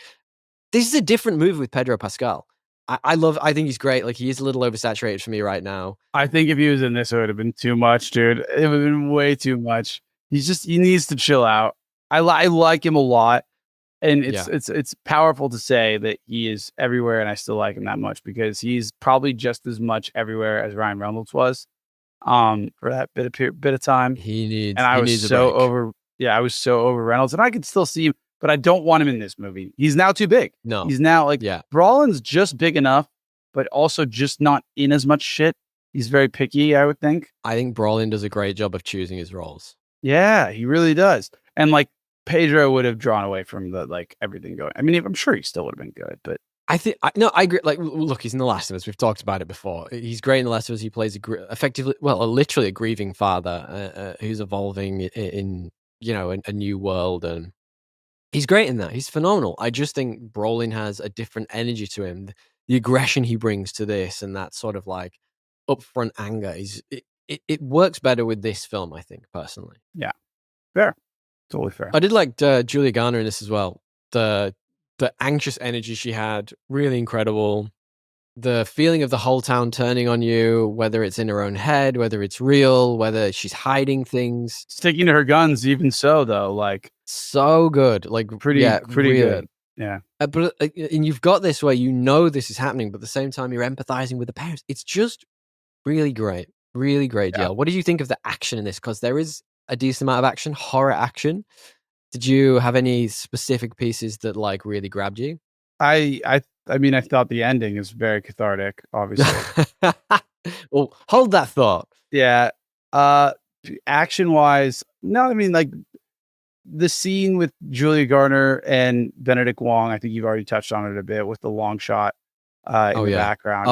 This is a different movie with Pedro Pascal. I think he's great. Like, he is a little oversaturated for me right now. I think if he was in this, it would have been too much, dude. It would have been way too much. He needs to chill out. I like him a lot. And it's powerful to say that he is everywhere and I still like him that much because he's probably just as much everywhere as Ryan Reynolds was for that bit of time. He And I was needs a so break. over I was so over Reynolds and I could still see him, but I don't want him in this movie. He's now too big. No. He's now like Yeah. Brolin's just big enough, but also just not in as much shit. He's very picky, I would think. I think Brolin does a great job of choosing his roles. Yeah, he really does. And like Pedro would have drawn away from the like everything going. I mean, I'm sure he still would have been good, but I think I agree. Like, look, he's in The Last of Us. We've talked about it before. He's great in The Last of Us. He plays effectively, literally a grieving father who's evolving in a new world, and he's great in that. He's phenomenal. I just think Brolin has a different energy to him. The aggression he brings to this, and that sort of like upfront anger, it works better with this film, I think, personally. Yeah, fair, totally fair. I did like Julia Garner in this as well. The anxious energy she had, really incredible. The feeling of the whole town turning on you, whether it's in her own head, whether it's real, whether she's hiding things. Sticking to her guns, even so, though, like so good, like pretty really good. Yeah, but and you've got this where this is happening, but at the same time you're empathizing with the parents. It's just really great, Yeah. What did you think of the action in this? Because there is a decent amount of action, horror action. Did you have any specific pieces that like really grabbed you? I mean, I thought the ending is very cathartic, obviously. Well, hold that thought. Yeah. Action wise, no, I mean, like the scene with Julia Garner and Benedict Wong, I think you've already touched on it a bit with the long shot in the background.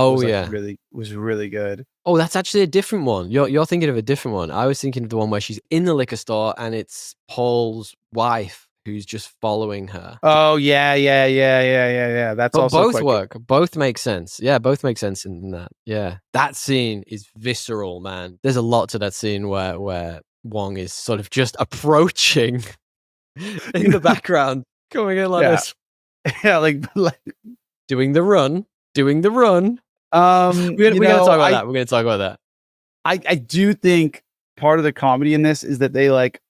Was really good. Oh, that's actually a different one. You're thinking of a different one. I was thinking of the one where she's in the liquor store and it's Paul's wife who's just following her. Oh yeah. That's also both work. Good. Both make sense. Yeah, both make sense in that. Yeah, that scene is visceral, man. There's a lot to that scene where Wong is sort of just approaching in the background, coming in like this. Yeah, like doing the run. We're gonna talk about that. We're gonna talk about that. I do think part of the comedy in this is that they like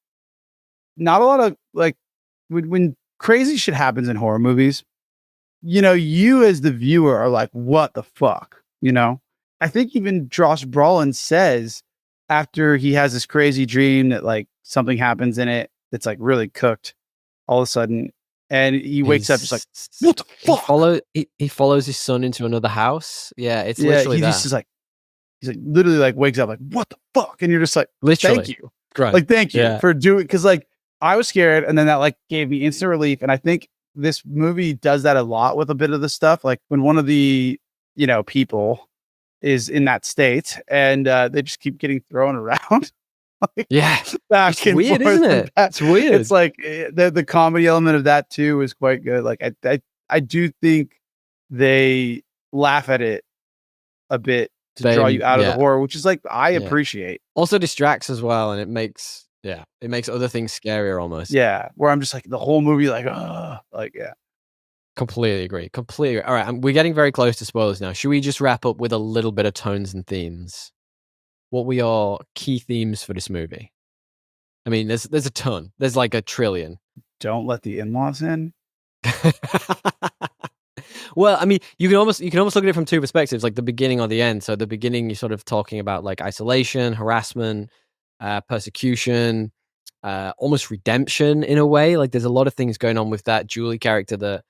not a lot of like when crazy shit happens in horror movies, you as the viewer are like, what the fuck? I think even Josh Brolin says after he has this crazy dream that like something happens in it that's like really cooked all of a sudden. And he wakes up just like, what the fuck? He follows his son into another house. Yeah, it's literally that. He's like literally like wakes up like, what the fuck? And you're just like, literally. Thank you. Right. Like, thank you for doing, because like I was scared and then that like gave me instant relief. And I think this movie does that a lot with a bit of the stuff. Like when one of the, people is in that state and they just keep getting thrown around. Back it's and weird, forth, isn't it? It's weird. It's like the comedy element of that too is quite good. Like I do think they laugh at it a bit to draw you out of the horror, which is like I appreciate. Also distracts as well, and it makes other things scarier almost. Yeah, where I'm just like the whole movie, like Completely agree. All right, we're getting very close to spoilers now. Should we just wrap up with a little bit of tones and themes? What were your key themes for this movie? I mean, there's a ton. There's like a trillion. Don't let the in-laws in. Well, I mean, you can almost look at it from two perspectives, like the beginning or the end. So the beginning, you're sort of talking about like isolation, harassment, persecution, almost redemption in a way. Like there's a lot of things going on with that Julie character that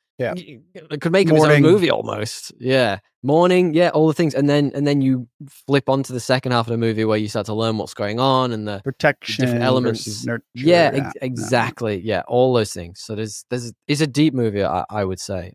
could make him his own movie almost. Yeah. Mourning, all the things. And then you flip onto the second half of the movie where you start to learn what's going on and the protection, different elements. Nurture, exactly. Yeah, all those things. So it's a deep movie, I would say.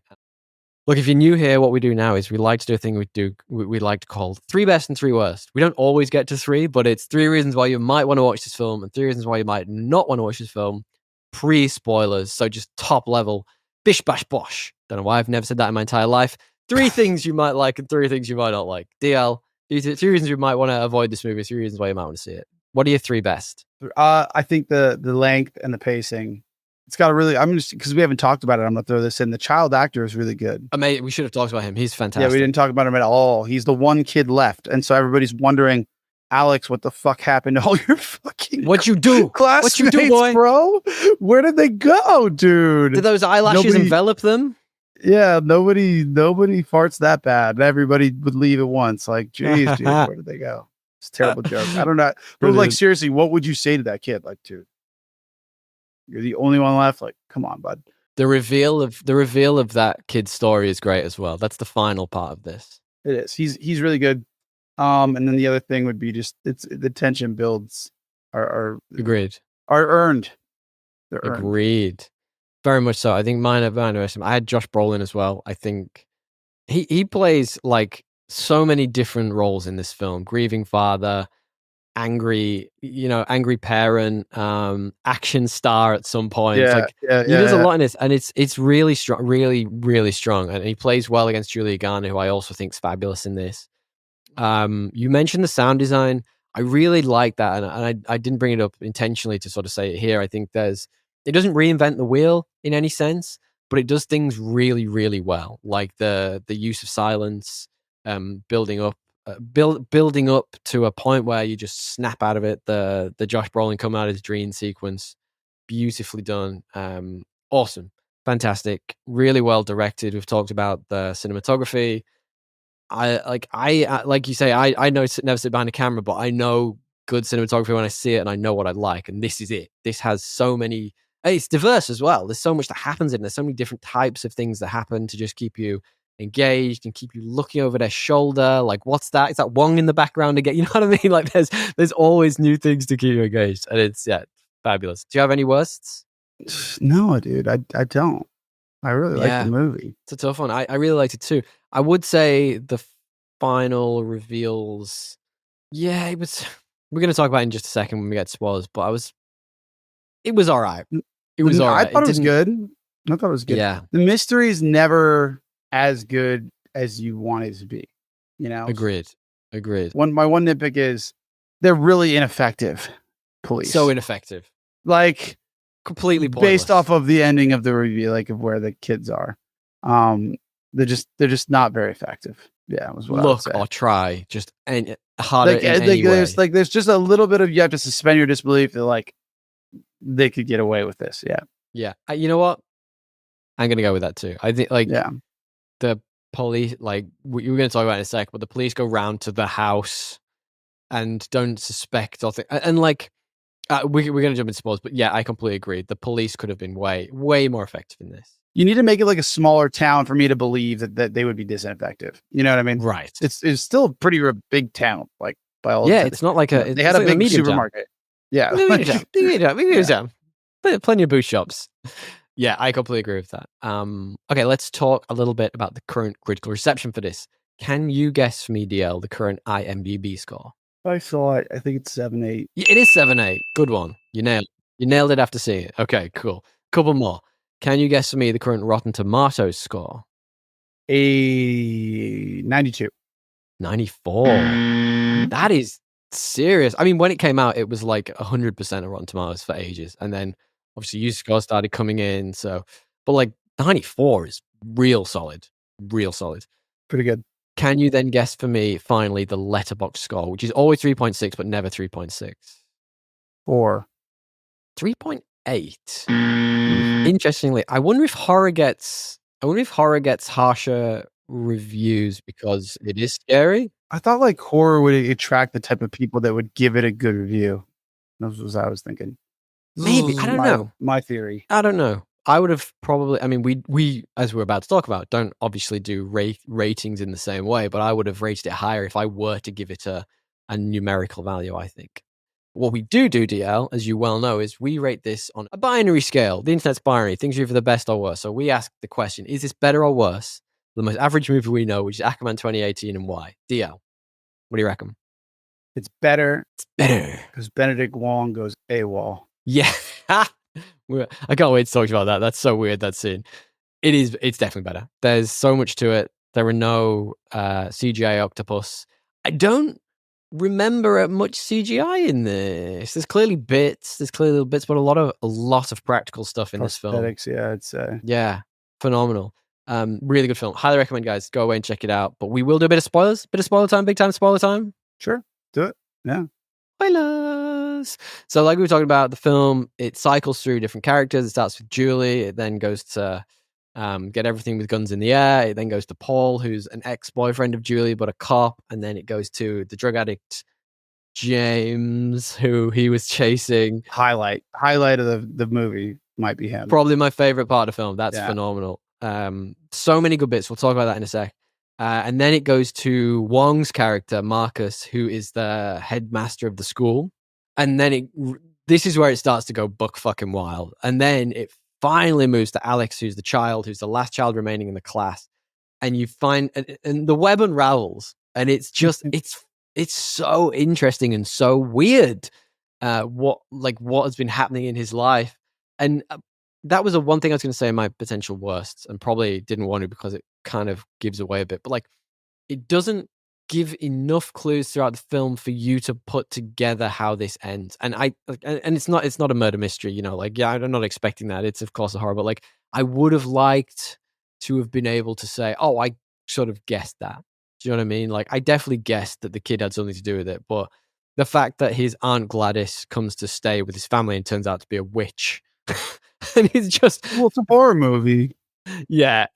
Look, if you're new here, what we do now is we like to do a thing we like to call 3 best and 3 worst. We don't always get to 3, but it's 3 reasons why you might want to watch this film and 3 reasons why you might not want to watch this film. Pre-spoilers, so just top level. Bish bash bosh. Don't know why I've never said that in my entire life. 3 things you might like and 3 things you might not like. DL, 3 reasons you might want to avoid this movie, 3 reasons why you might want to see it. What are your 3 best? I think the length and the pacing. It's got a really, because we haven't talked about it, I'm going to throw this in. The child actor is really good. Mate, we should have talked about him. He's fantastic. Yeah, we didn't talk about him at all. He's the one kid left. And so everybody's wondering, Alex, what the fuck happened to all your fucking What you do? Classmates, what you do, boy? Bro? Where did they go, dude? Did those eyelashes envelop them? Yeah, nobody farts that bad. Everybody would leave at once. Like, geez, dude, where did they go? It's a terrible joke. I don't know. But like, seriously, what would you say to that kid? Like, dude, you're the only one left. Like, come on, bud. The reveal of that kid's story is great as well. That's the final part of this. It is. He's really good. And then the other thing would be just it's the tension builds are Agreed. earned. They're earned. Agreed. Very much so. I think mine are. I had Josh Brolin as well. I think he plays like so many different roles in this film. Grieving father, angry parent, action star at some point. Yeah, Like he does a lot in this, and it's really strong, really, really strong. And he plays well against Julia Garner, who I also think is fabulous in this. You mentioned the sound design. I really like that, and I didn't bring it up intentionally to sort of say it here. I think it doesn't reinvent the wheel in any sense, but it does things really, really well, like the use of silence, building up to a point where you just snap out of it. The Josh Brolin come out of his dream sequence, beautifully done. Awesome, fantastic, really well directed. We've talked about the cinematography. Like you say, I know never sit behind a camera, but I know good cinematography when I see it, and I know what I like. And this is it. This has so many. It's diverse as well. There's so much that happens in it. There's so many different types of things that happen to just keep you engaged and keep you looking over their shoulder. Like, what's that? Is that Wong in the background again? You know what I mean? Like, there's always new things to keep you engaged, and it's fabulous. Do you have any worsts? No, dude, I don't. I really like the movie. It's a tough one. I really liked it too. I would say the final reveals. Yeah, it was. We're going to talk about it in just a second when we get spoilers, but it was all right. It was all right. I thought it was good. I thought it was good. Yeah. The mystery is never as good as you want it to be. You know? Agreed. My one nitpick is they're really ineffective police. So ineffective. Like, completely pointless. Based off of the ending of the review, like of where the kids are. They're just not very effective. Yeah, was what I would say. Or try just harder like, in any way. There's just a little bit of you have to suspend your disbelief that like they could get away with this. Yeah. You know what? I'm gonna go with that too. I think the police, like we were gonna talk about it in a sec, but the police go round to the house and don't suspect or think, and like we're gonna jump into spoilers, but yeah, I completely agree. The police could have been way more effective in this. You need to make it like a smaller town for me to believe that they would be this ineffective. You know what I mean? Right. It's still a pretty big town, like by all. Yeah, it's not like they had a big supermarket. Yeah, medium town. Plenty of boot shops. Yeah, I completely agree with that. Okay, let's talk a little bit about the current critical reception for this. Can you guess for me, DL, the current IMDb score? I saw it. I think it's 7.8. It is 7.8. Good one. You nailed it after seeing it. Okay, cool. Couple more. Can you guess for me the current Rotten Tomatoes score? A 92. 94. That is serious. I mean, when it came out, it was like 100% of Rotten Tomatoes for ages, and then obviously user scores started coming in. So, but like 94 is real solid. Pretty good. Can you then guess for me finally the Letterboxd score, which is always 3.6 but never 3.6? 4. 3.8. Interestingly, I wonder if horror gets harsher reviews because it is scary. I thought like horror would attract the type of people that would give it a good review. That was what I was thinking. Maybe. I don't know. My theory. I don't know. I would have probably, I mean, we as we're about to talk about, don't obviously do ratings in the same way, but I would have rated it higher if I were to give it a numerical value, I think. What we do, DL, as you well know, is we rate this on a binary scale. The internet's binary. Things are either the best or worse. So we ask the question, is this better or worse than the most average movie we know, which is Aquaman 2018, and why? DL, what do you reckon? It's better. It's better. Because Benedict Wong goes AWOL. Yeah. I can't wait to talk about that. That's so weird, that scene. It's definitely better. There's so much to it. There are no CGI octopus. I don't remember much CGI in this. There's clearly little bits, but a lot of practical stuff in this film. Yeah, I'd say. Yeah, phenomenal. Really good film. Highly recommend, guys. Go away and check it out. But we will do a bit of spoilers. Bit of spoiler time. Big time spoiler time. Sure, do it. Yeah. Spoilers. So like we were talking about, the film, it cycles through different characters. It starts with Julie. It then goes to get everything with guns in the air. It then goes to Paul, who's an ex-boyfriend of Julie, but a cop. And then it goes to the drug addict James, who he was chasing. Highlight of the movie. might be him. Probably my favorite part of the film. That's Yeah. phenomenal. So many good bits. We'll talk about that in a sec. And then it goes to Wong's character, Marcus, who is the headmaster of the school. And then this is where it starts to go buck fucking wild. And then it finally moves to Alex, who's the child, who's the last child remaining in the class. And you find, and the web unravels. And it's just, it's so interesting and so weird. What has been happening in his life. And that was one thing I was going to say, my potential worst, and probably didn't want to because it kind of gives away a bit, but like, it doesn't give enough clues throughout the film for you to put together how this ends. And it's not a murder mystery, you know, like, yeah, I'm not expecting that. It's of course a horror, but like, I would have liked to have been able to say, oh, I sort of guessed that. Do you know what I mean? Like, I definitely guessed that the kid had something to do with it, but the fact that his Aunt Gladys comes to stay with his family and turns out to be a witch. And it's just, well, it's a horror movie. Yeah,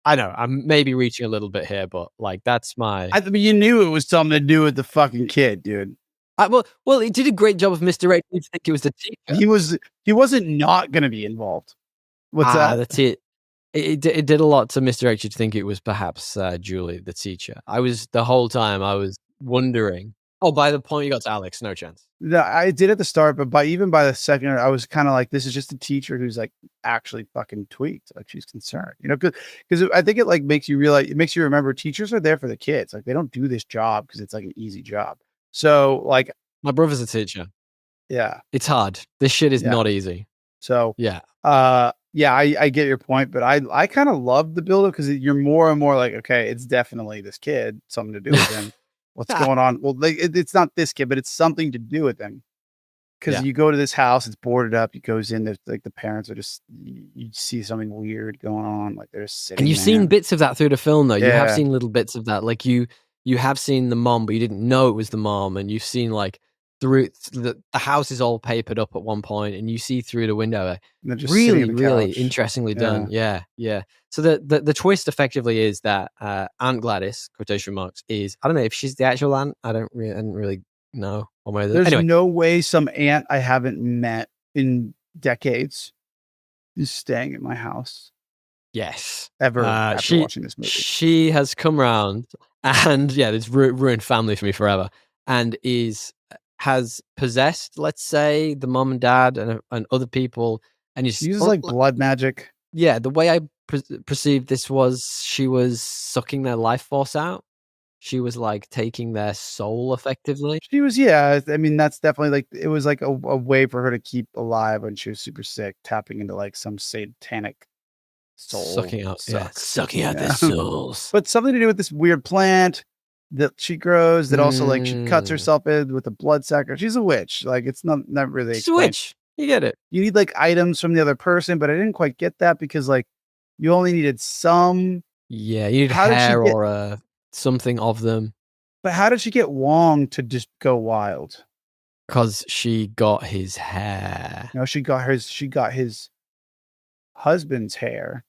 I know. I'm maybe reaching a little bit here, but like, that's my. I mean, you knew it was something to do with the fucking kid, dude. Well, he did a great job of misdirecting you to think it was the teacher. He wasn't not going to be involved. What's that? That's it. It did a lot to misdirect you to think it was perhaps Julie, the teacher. The whole time I was wondering. Oh, by the point you got to Alex, no chance. No, I did at the start, but by the second, I was kind of like, this is just a teacher who's like actually fucking tweaked. Like, she's concerned, you know, because I think it like makes you remember teachers are there for the kids. Like, they don't do this job because it's like an easy job. So like, my brother's a teacher. Yeah. It's hard. This shit is not easy. So yeah. I get your point, but I kind of love the buildup because you're more and more like, okay, it's definitely this kid, something to do with him. What's going on? Well, it's not this kid, but it's something to do with him. Because you go to this house, it's boarded up. He goes in, there's like the parents are just, you see something weird going on, like they're just sitting. And you've seen bits of that through the film, though. Yeah. You have seen little bits of that. Like you have seen the mom, but you didn't know it was the mom, and you've seen like through the house is all papered up at one point, and you see through the window. Really interestingly done. Yeah. So the twist effectively is that Aunt Gladys, quotation marks, is, I don't know if she's the actual aunt. I didn't really know one way or the other. There's no way some aunt I haven't met in decades is staying at my house. Yes. Ever after watching this movie. She has come around and it's ruined family for me forever, and has possessed, let's say, the mom and dad and other people, and she uses like blood magic. Yeah, the way I perceived this was she was sucking their life force out. She was like taking their soul effectively. She was, I mean, that's definitely like, it was like a way for her to keep alive when she was super sick, tapping into like some satanic soul. Sucking out their souls. But something to do with this weird plant that she grows that also like she cuts herself in with a blood sacrifice. She's a witch. Like, it's not really. She's a witch. You get it. You need like items from the other person, but I didn't quite get that because like you only needed some. Yeah, you need hair or something of them. But how did she get Wong to just go wild? Because she got his hair. No, she got his husband's hair,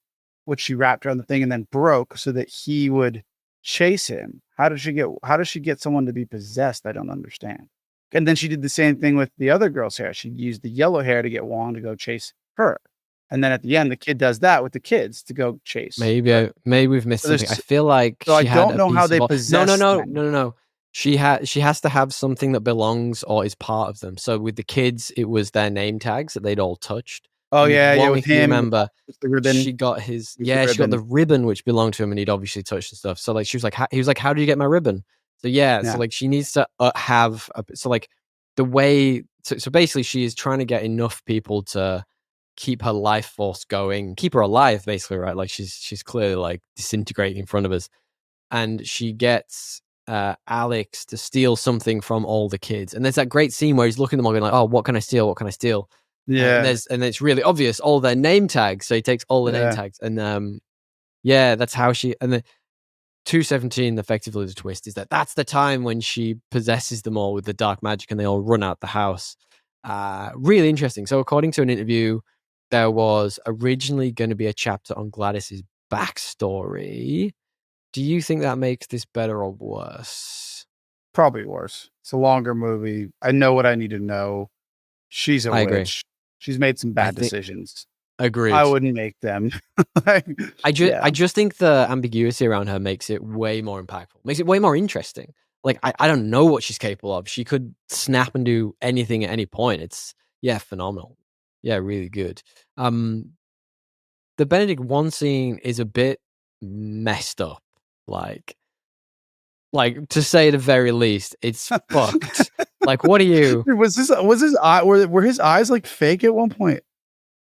which she wrapped around the thing and then broke so that he would chase him. How does she get someone to be possessed? I don't understand. And then she did the same thing with the other girl's hair. She used the yellow hair to get Wong to go chase her. And then at the end, the kid does that with the kids to go chase. Maybe we've missed something. I feel like I don't know how they possess. No. She has to have something that belongs or is part of them. So with the kids, it was their name tags that they'd all touched. Oh yeah. With him, remember, the ribbon. She got his. She got the ribbon which belonged to him, and he'd obviously touched and stuff. So like, she was like, he was like, "How do you get my ribbon?" So so like, she needs to have. So like, the way. So basically, she is trying to get enough people to keep her life force going, keep her alive, basically, right? Like, she's clearly like disintegrating in front of us, and she gets Alex to steal something from all the kids. And there's that great scene where he's looking at them all, going like, "Oh, what can I steal? What can I steal?" Yeah, and it's really obvious, all their name tags. So he takes all the name tags, and that's how she. And the 217, effectively, the twist is that's the time when she possesses them all with the dark magic, and they all run out the house. Really interesting. So according to an interview, there was originally going to be a chapter on Gladys's backstory. Do you think that makes this better or worse? Probably worse. It's a longer movie. I know what I need to know. She's a witch. Agree. She's made some bad think- decisions. Agreed. I wouldn't make them. Like, I just think the ambiguity around her makes it way more impactful, makes it way more interesting. Like I don't know what she's capable of. She could snap and do anything at any point. It's phenomenal. Yeah, really good. The Benedict one scene is a bit messed up. Like to say the very least, it's fucked. Like, what are you? was his eye were his eyes like fake at one point?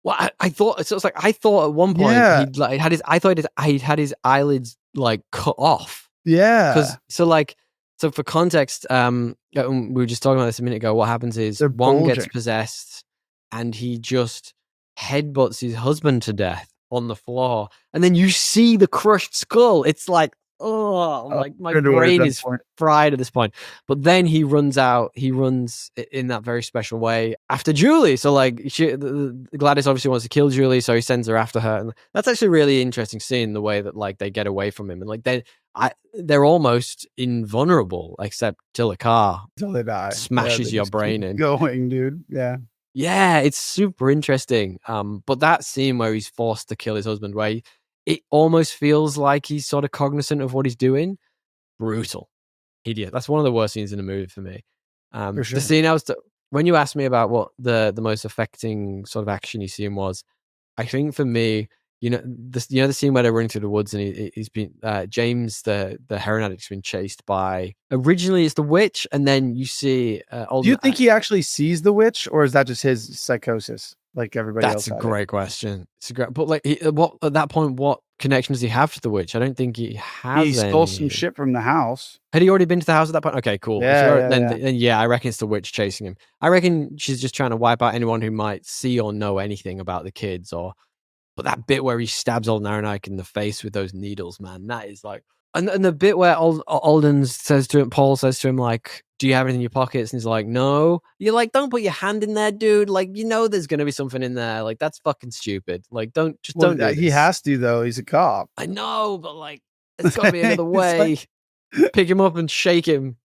Well, I thought so. It's like I thought at one point Yeah. he'd like had his. I thought he'd had his eyelids like cut off. Yeah. So for context, we were just talking about this a minute ago. What happens is They're one gets bulging. possessed, and he just headbutts his husband to death on the floor, and then you see the crushed skull. It's like, oh, like my Good to work brain that is point. fried at this point. But then he runs out. He runs in that very special way after Julie. So like, Gladys obviously wants to kill Julie, so he sends her after her, and that's actually a really interesting scene. The way that like they get away from him, and like they're almost invulnerable, except till a car Until they die. smashes They your just brain keep in. Going, dude. Yeah. Yeah, it's super interesting. But that scene where he's forced to kill his husband, where it almost feels like he's sort of cognizant of what he's doing. Brutal. Idiot. That's one of the worst scenes in the movie for me. For sure. The scene when you asked me about what the most affecting sort of action scene was, I think for me, the scene where they're running through the woods and he's been James, the heroin addict's been chased by. Originally, it's the witch, and then you see. Do you think he actually sees the witch, or is that just his psychosis, like everybody else? That's a great question. It's a great, but like, what at that point, what connection does he have to the witch? I don't think he has. He stole some shit from the house. Had he already been to the house at that point? Okay, cool. Yeah, Then I reckon it's the witch chasing him. I reckon she's just trying to wipe out anyone who might see or know anything about the kids. But that bit where he stabs old Naranike in the face with those needles, man, that is like, and the bit where Paul says to him, like, do you have anything in your pockets? And he's like, no. You're like, don't put your hand in there, dude. Like, there's going to be something in there. Like, that's fucking stupid. Like, don't do this. He has to, though. He's a cop. I know, but like, there's got to be another way. Pick him up and shake him.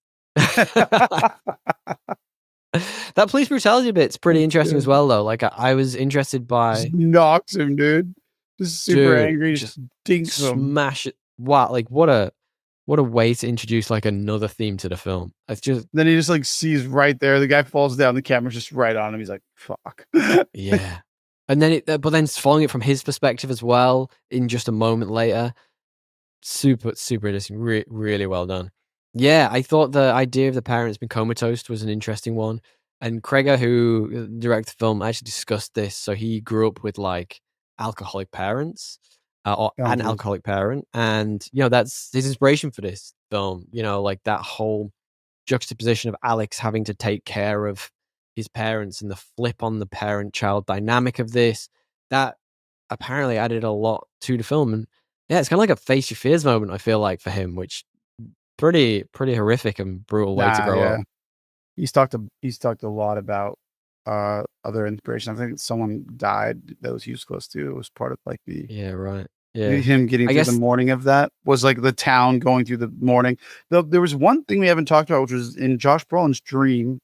That police brutality bit's pretty interesting as well, though. Like, I was interested by just knocks him, dude. Just super angry, just dinks him. Smash it. Wow, like what a way to introduce like another theme to the film. It's just then he just like sees right there. The guy falls down. The camera's just right on him. He's like, "Fuck." Yeah, and then but then it's following it from his perspective as well. In just a moment later, super interesting. Really well done. Yeah, I thought the idea of the parents being comatose was an interesting one. And Cregger, who directed the film, actually discussed this. So he grew up with like alcoholic parents, or an alcoholic parent, and that's his inspiration for this film. Like that whole juxtaposition of Alex having to take care of his parents and the flip on the parent-child dynamic of this. That apparently added a lot to the film, and yeah, it's kind of like a face your fears moment. I feel like for him, which pretty horrific and brutal way to grow up. He's talked a lot about other inspiration. I think someone died that was he was close to. It was part of like the him getting through the morning of that was like the town going through the morning. There was one thing we haven't talked about, which was in Josh Brolin's dream.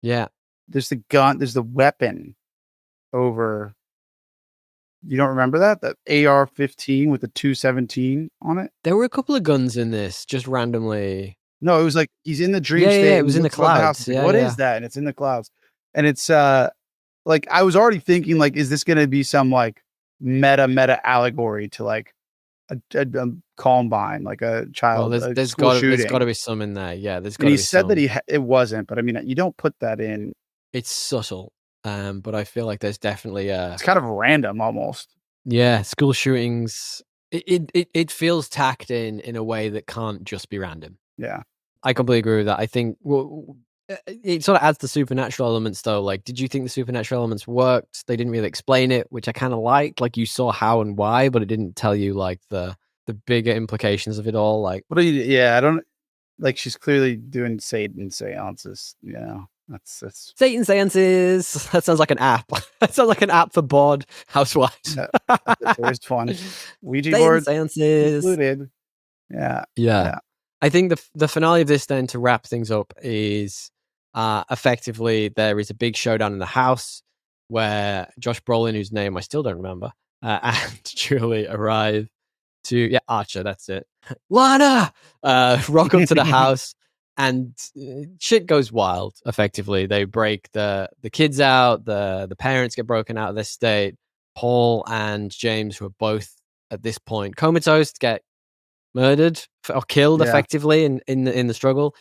Yeah, there's the gun. There's the weapon over. You don't remember that AR-15 with the 217 on it? There were a couple of guns in this, just randomly. No, it was like he's in the dream state. Yeah, it was in the clouds. What is that? And it's in the clouds. And it's like I was already thinking, like, is this going to be some like meta allegory to like a Columbine, like a child? Well, there's got to be some in there. Yeah, there's got to be. He said that it wasn't, but I mean, you don't put that in. It's subtle. But I feel like there's definitely it's kind of random almost. Yeah, school shootings. It feels tacked in a way that can't just be random. Yeah, I completely agree with that. I think it sort of adds the supernatural elements, though. Like, did you think the supernatural elements worked? They didn't really explain it, which I kind of liked. Like, you saw how and why, but it didn't tell you like the bigger implications of it all. Like, I don't like. She's clearly doing Satan seances. That's Satan seances. That sounds like an app. That sounds like an app for bored housewives. There's fun. Ouija Satan board seances included. Yeah. I think the finale of this, then, to wrap things up, is effectively there is a big showdown in the house. where Josh Brolin, whose name I still don't remember, and Julie arrive to Archer. That's it. Lana rock up to the house, and shit goes wild. Effectively, they break the kids out. The parents get broken out of their state. Paul and James, who are both at this point comatose, get murdered or killed effectively in the struggle,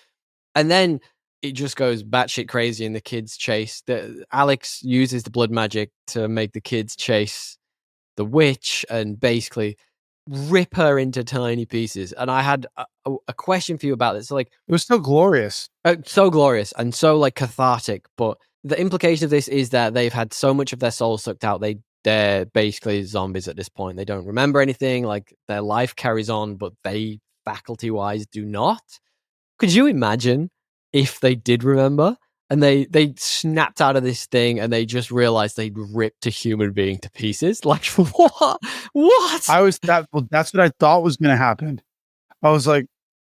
and then it just goes batshit crazy, and the kids chase. Alex uses the blood magic to make the kids chase the witch and basically rip her into tiny pieces. And I had a question for you about this. Like, it was so glorious. So glorious and so like cathartic. But the implication of this is that they've had so much of their soul sucked out. They're basically zombies at this point. They don't remember anything. Like, their life carries on, but they faculty wise do not. Could you imagine if they did remember and they snapped out of this thing and they just realized they'd ripped a human being to pieces? Like, what? That's what I thought was going to happen. I was like,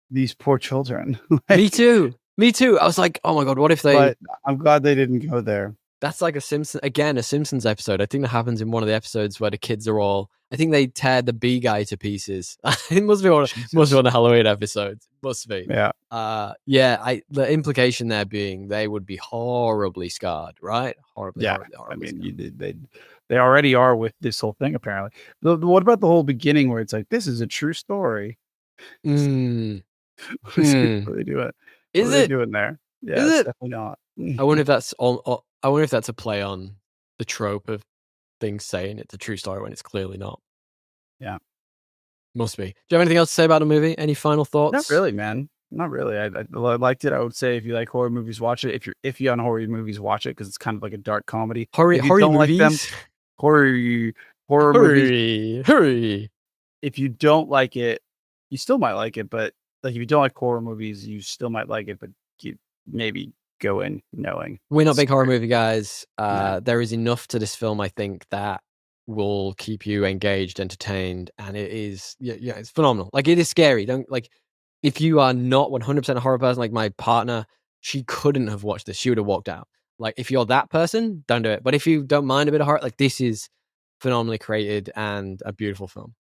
these poor children. Me too. I was like, oh my God, what if they... But I'm glad they didn't go there. That's like a Simpsons episode. I think that happens in one of the episodes where the kids are all... I think they tear the bee guy to pieces. It must be one of the Halloween episodes. Must be. Yeah. The implication there being they would be horribly scarred, right? Horribly I scarred. mean, they already are with this whole thing, apparently. What about the whole beginning where it's like, this is a true story? What are they doing? Is what are they doing there? Yeah, is it? Definitely not. I wonder if that's I wonder if that's a play on the trope of things saying it's a true story when it's clearly not. Yeah. Must be. Do you have anything else to say about the movie? Any final thoughts? Not really, man. Not really. I liked it. I would say if you like horror movies, watch it. If you're iffy on horror movies, watch it because it's kind of like a dark comedy. Horror movies? Like them, horror movies. Hurry. If you don't like it, you still might like it. But like if you don't like horror movies, you still might like it. But you maybe go in knowing we're not big horror movie guys. There is enough to this film, I think, that will keep you engaged, entertained, and it is it's phenomenal. Like, it is scary. Don't like if you are not 100% a horror person, like my partner, she couldn't have watched this. She would have walked out. Like, if you're that person, don't do it. But if you don't mind a bit of horror, like, this is phenomenally created and a beautiful film.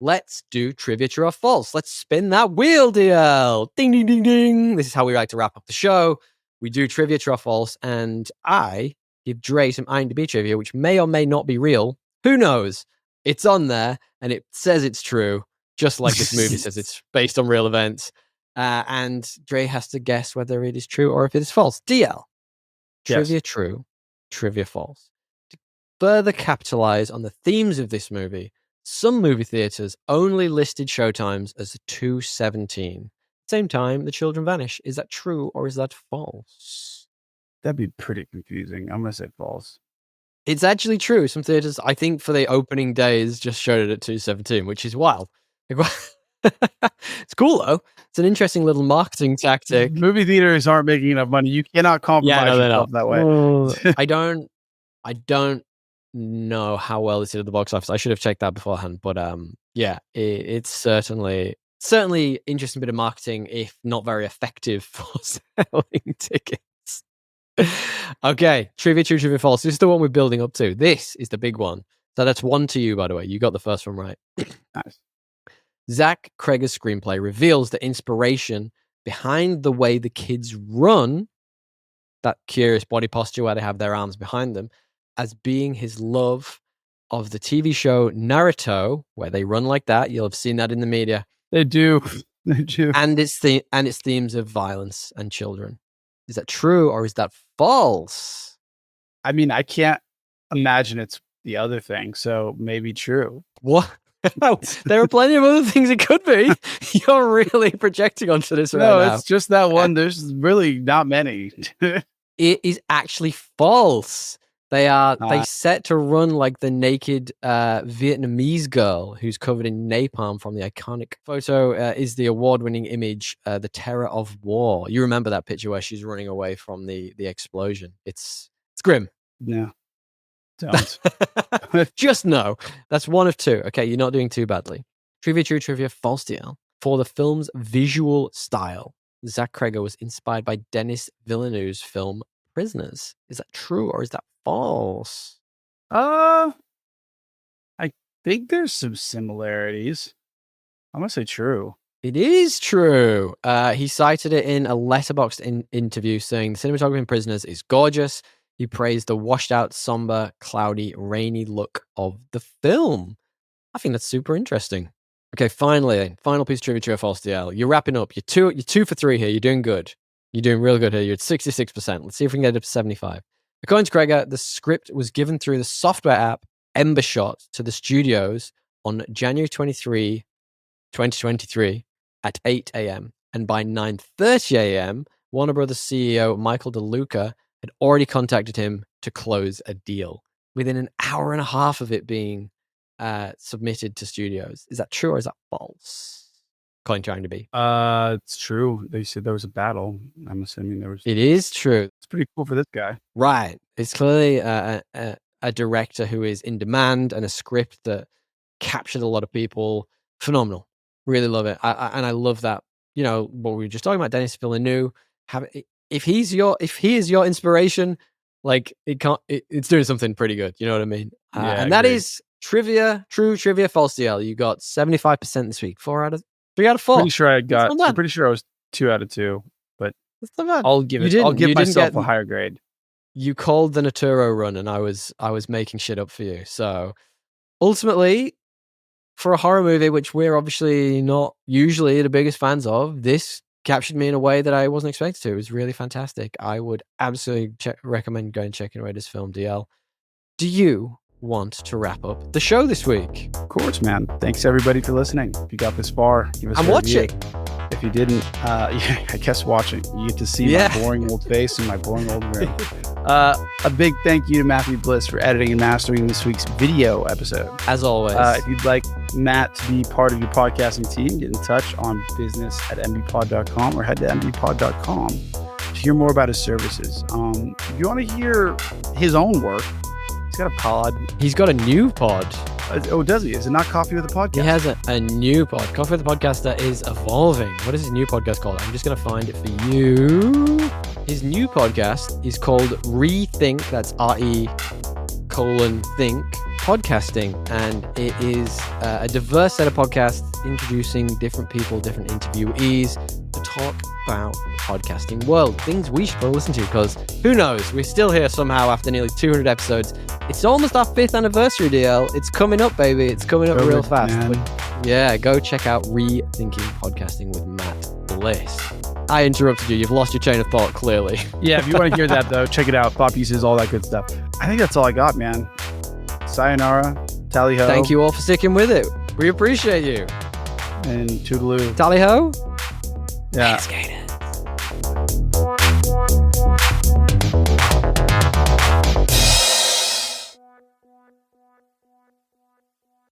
Let's do trivia, true or false. Let's spin that wheel, DL. Ding, ding, ding, ding. This is how we like to wrap up the show. We do trivia, true or false, and I give Drey some IMDb trivia, which may or may not be real. Who knows? It's on there, and it says it's true, just like this movie says it's based on real events. And Drey has to guess whether it is true or if it is false. DL, trivia true, trivia false. To further capitalize on the themes of this movie, some movie theaters only listed showtimes as 2:17. Same time, the children vanish. Is that true or is that false? That'd be pretty confusing. I'm gonna say false. It's actually true. Some theaters, I think, for the opening days, just showed it at 2:17, which is wild. It's cool though. It's an interesting little marketing tactic. Movie theaters aren't making enough money. You cannot compromise yourself that way. I don't know how well this did at the box office. I should have checked that beforehand. But it's certainly interesting bit of marketing, if not very effective for selling tickets. Okay, trivia true, trivia false. This is the one we're building up to. This is the big one. So that's 1 to you, by the way. You got the first one right. Nice. Zach Cregger's screenplay reveals the inspiration behind the way the kids run, that curious body posture where they have their arms behind them, as being his love of the TV show Naruto, where they run like that. You'll have seen that in the media. They do. They do. And its themes of violence and children. Is that true or is that false? I mean, I can't imagine it's the other thing, so maybe true. What? There are plenty of other things it could be. You're really projecting onto this right now. No, it's just that one. There's really not many. It is actually false. They set to run like the naked Vietnamese girl who's covered in napalm from the iconic photo is the award-winning image, The Terror of War. You remember that picture where she's running away from the explosion. It's grim. No, don't. Just no. That's 1 of 2. Okay, you're not doing too badly. Trivia true, trivia false, DL. For the film's visual style, Zach Cregger was inspired by Denis Villeneuve's film Prisoners. Is that true or is that false? I think there's some similarities. I'm gonna say true. It is true. He cited it in a Letterboxd interview, saying the cinematography in Prisoners is gorgeous. He praised the washed out, somber, cloudy, rainy look of the film. I think that's super interesting. Okay, finally, final piece of trivia, true or false, DL. You're wrapping up. You're two for three here. You're doing good. You're doing real good here. You're at 66%. Let's see if we can get it up to 75. According to Cregger, the script was given through the software app Embershot to the studios on January 23, 2023 at 8 a.m. And by 9:30 a.m., Warner Brothers CEO Michael DeLuca had already contacted him to close a deal within an hour and a half of it being submitted to studios. Is that true or is that false? According to IMDb. It's true. They said there was a battle. I'm assuming there was. It is true. It's pretty cool for this guy. Right. It's clearly a director who is in demand and a script that captured a lot of people. Phenomenal. Really love it. And I love that, you know, what we were just talking about, Denis Villeneuve. If he is your inspiration, like it's doing something pretty good. You know what I mean? And that is trivia, true trivia, false DL. You got 75% this week. 3 out of 4. I'm pretty sure I was 2 out of 2, but that's not bad. I'll give myself a higher grade. You called the Naturo run, and I was making shit up for you. So ultimately, for a horror movie, which we're obviously not usually the biggest fans of, this captured me in a way that I wasn't expected to. It was really fantastic. I would absolutely recommend going and checking away this film, DL. Do you want to wrap up the show this week? Of course, man. Thanks everybody for listening. If you got this far, give us I'm a watching. review. If you didn't, I guess watching. You get to see my boring old face in my boring old room. A big thank you to Matthew Bliss for editing and mastering this week's video episode. As always. If you'd like Matt to be part of your podcasting team, get in touch on business@mbpod.com or head to mbpod.com to hear more about his services. If you want to hear his own work, he's got a pod. He's got a new pod. Oh, does he? Is it not Coffee with a Podcast? He has a new pod. Coffee with the Podcaster is evolving. What is his new podcast called? I'm just going to find it for you. His new podcast is called Rethink. That's RE:think podcasting. And it is a diverse set of podcasts introducing different people, different interviewees to talk about the podcasting world. Things we should listen to, because who knows? We're still here somehow after nearly 200 episodes. It's almost our 5th anniversary, DL. It's coming up, baby. It's coming up real fast. But yeah, go check out Rethinking Podcasting with Matt Bliss. I interrupted you. You've lost your chain of thought, clearly. Yeah, if you want to hear that, though, check it out. Thought pieces, all that good stuff. I think that's all I got, man. Sayonara. Tally ho. Thank you all for sticking with it. We appreciate you. And toodaloo. Tally ho. Yeah.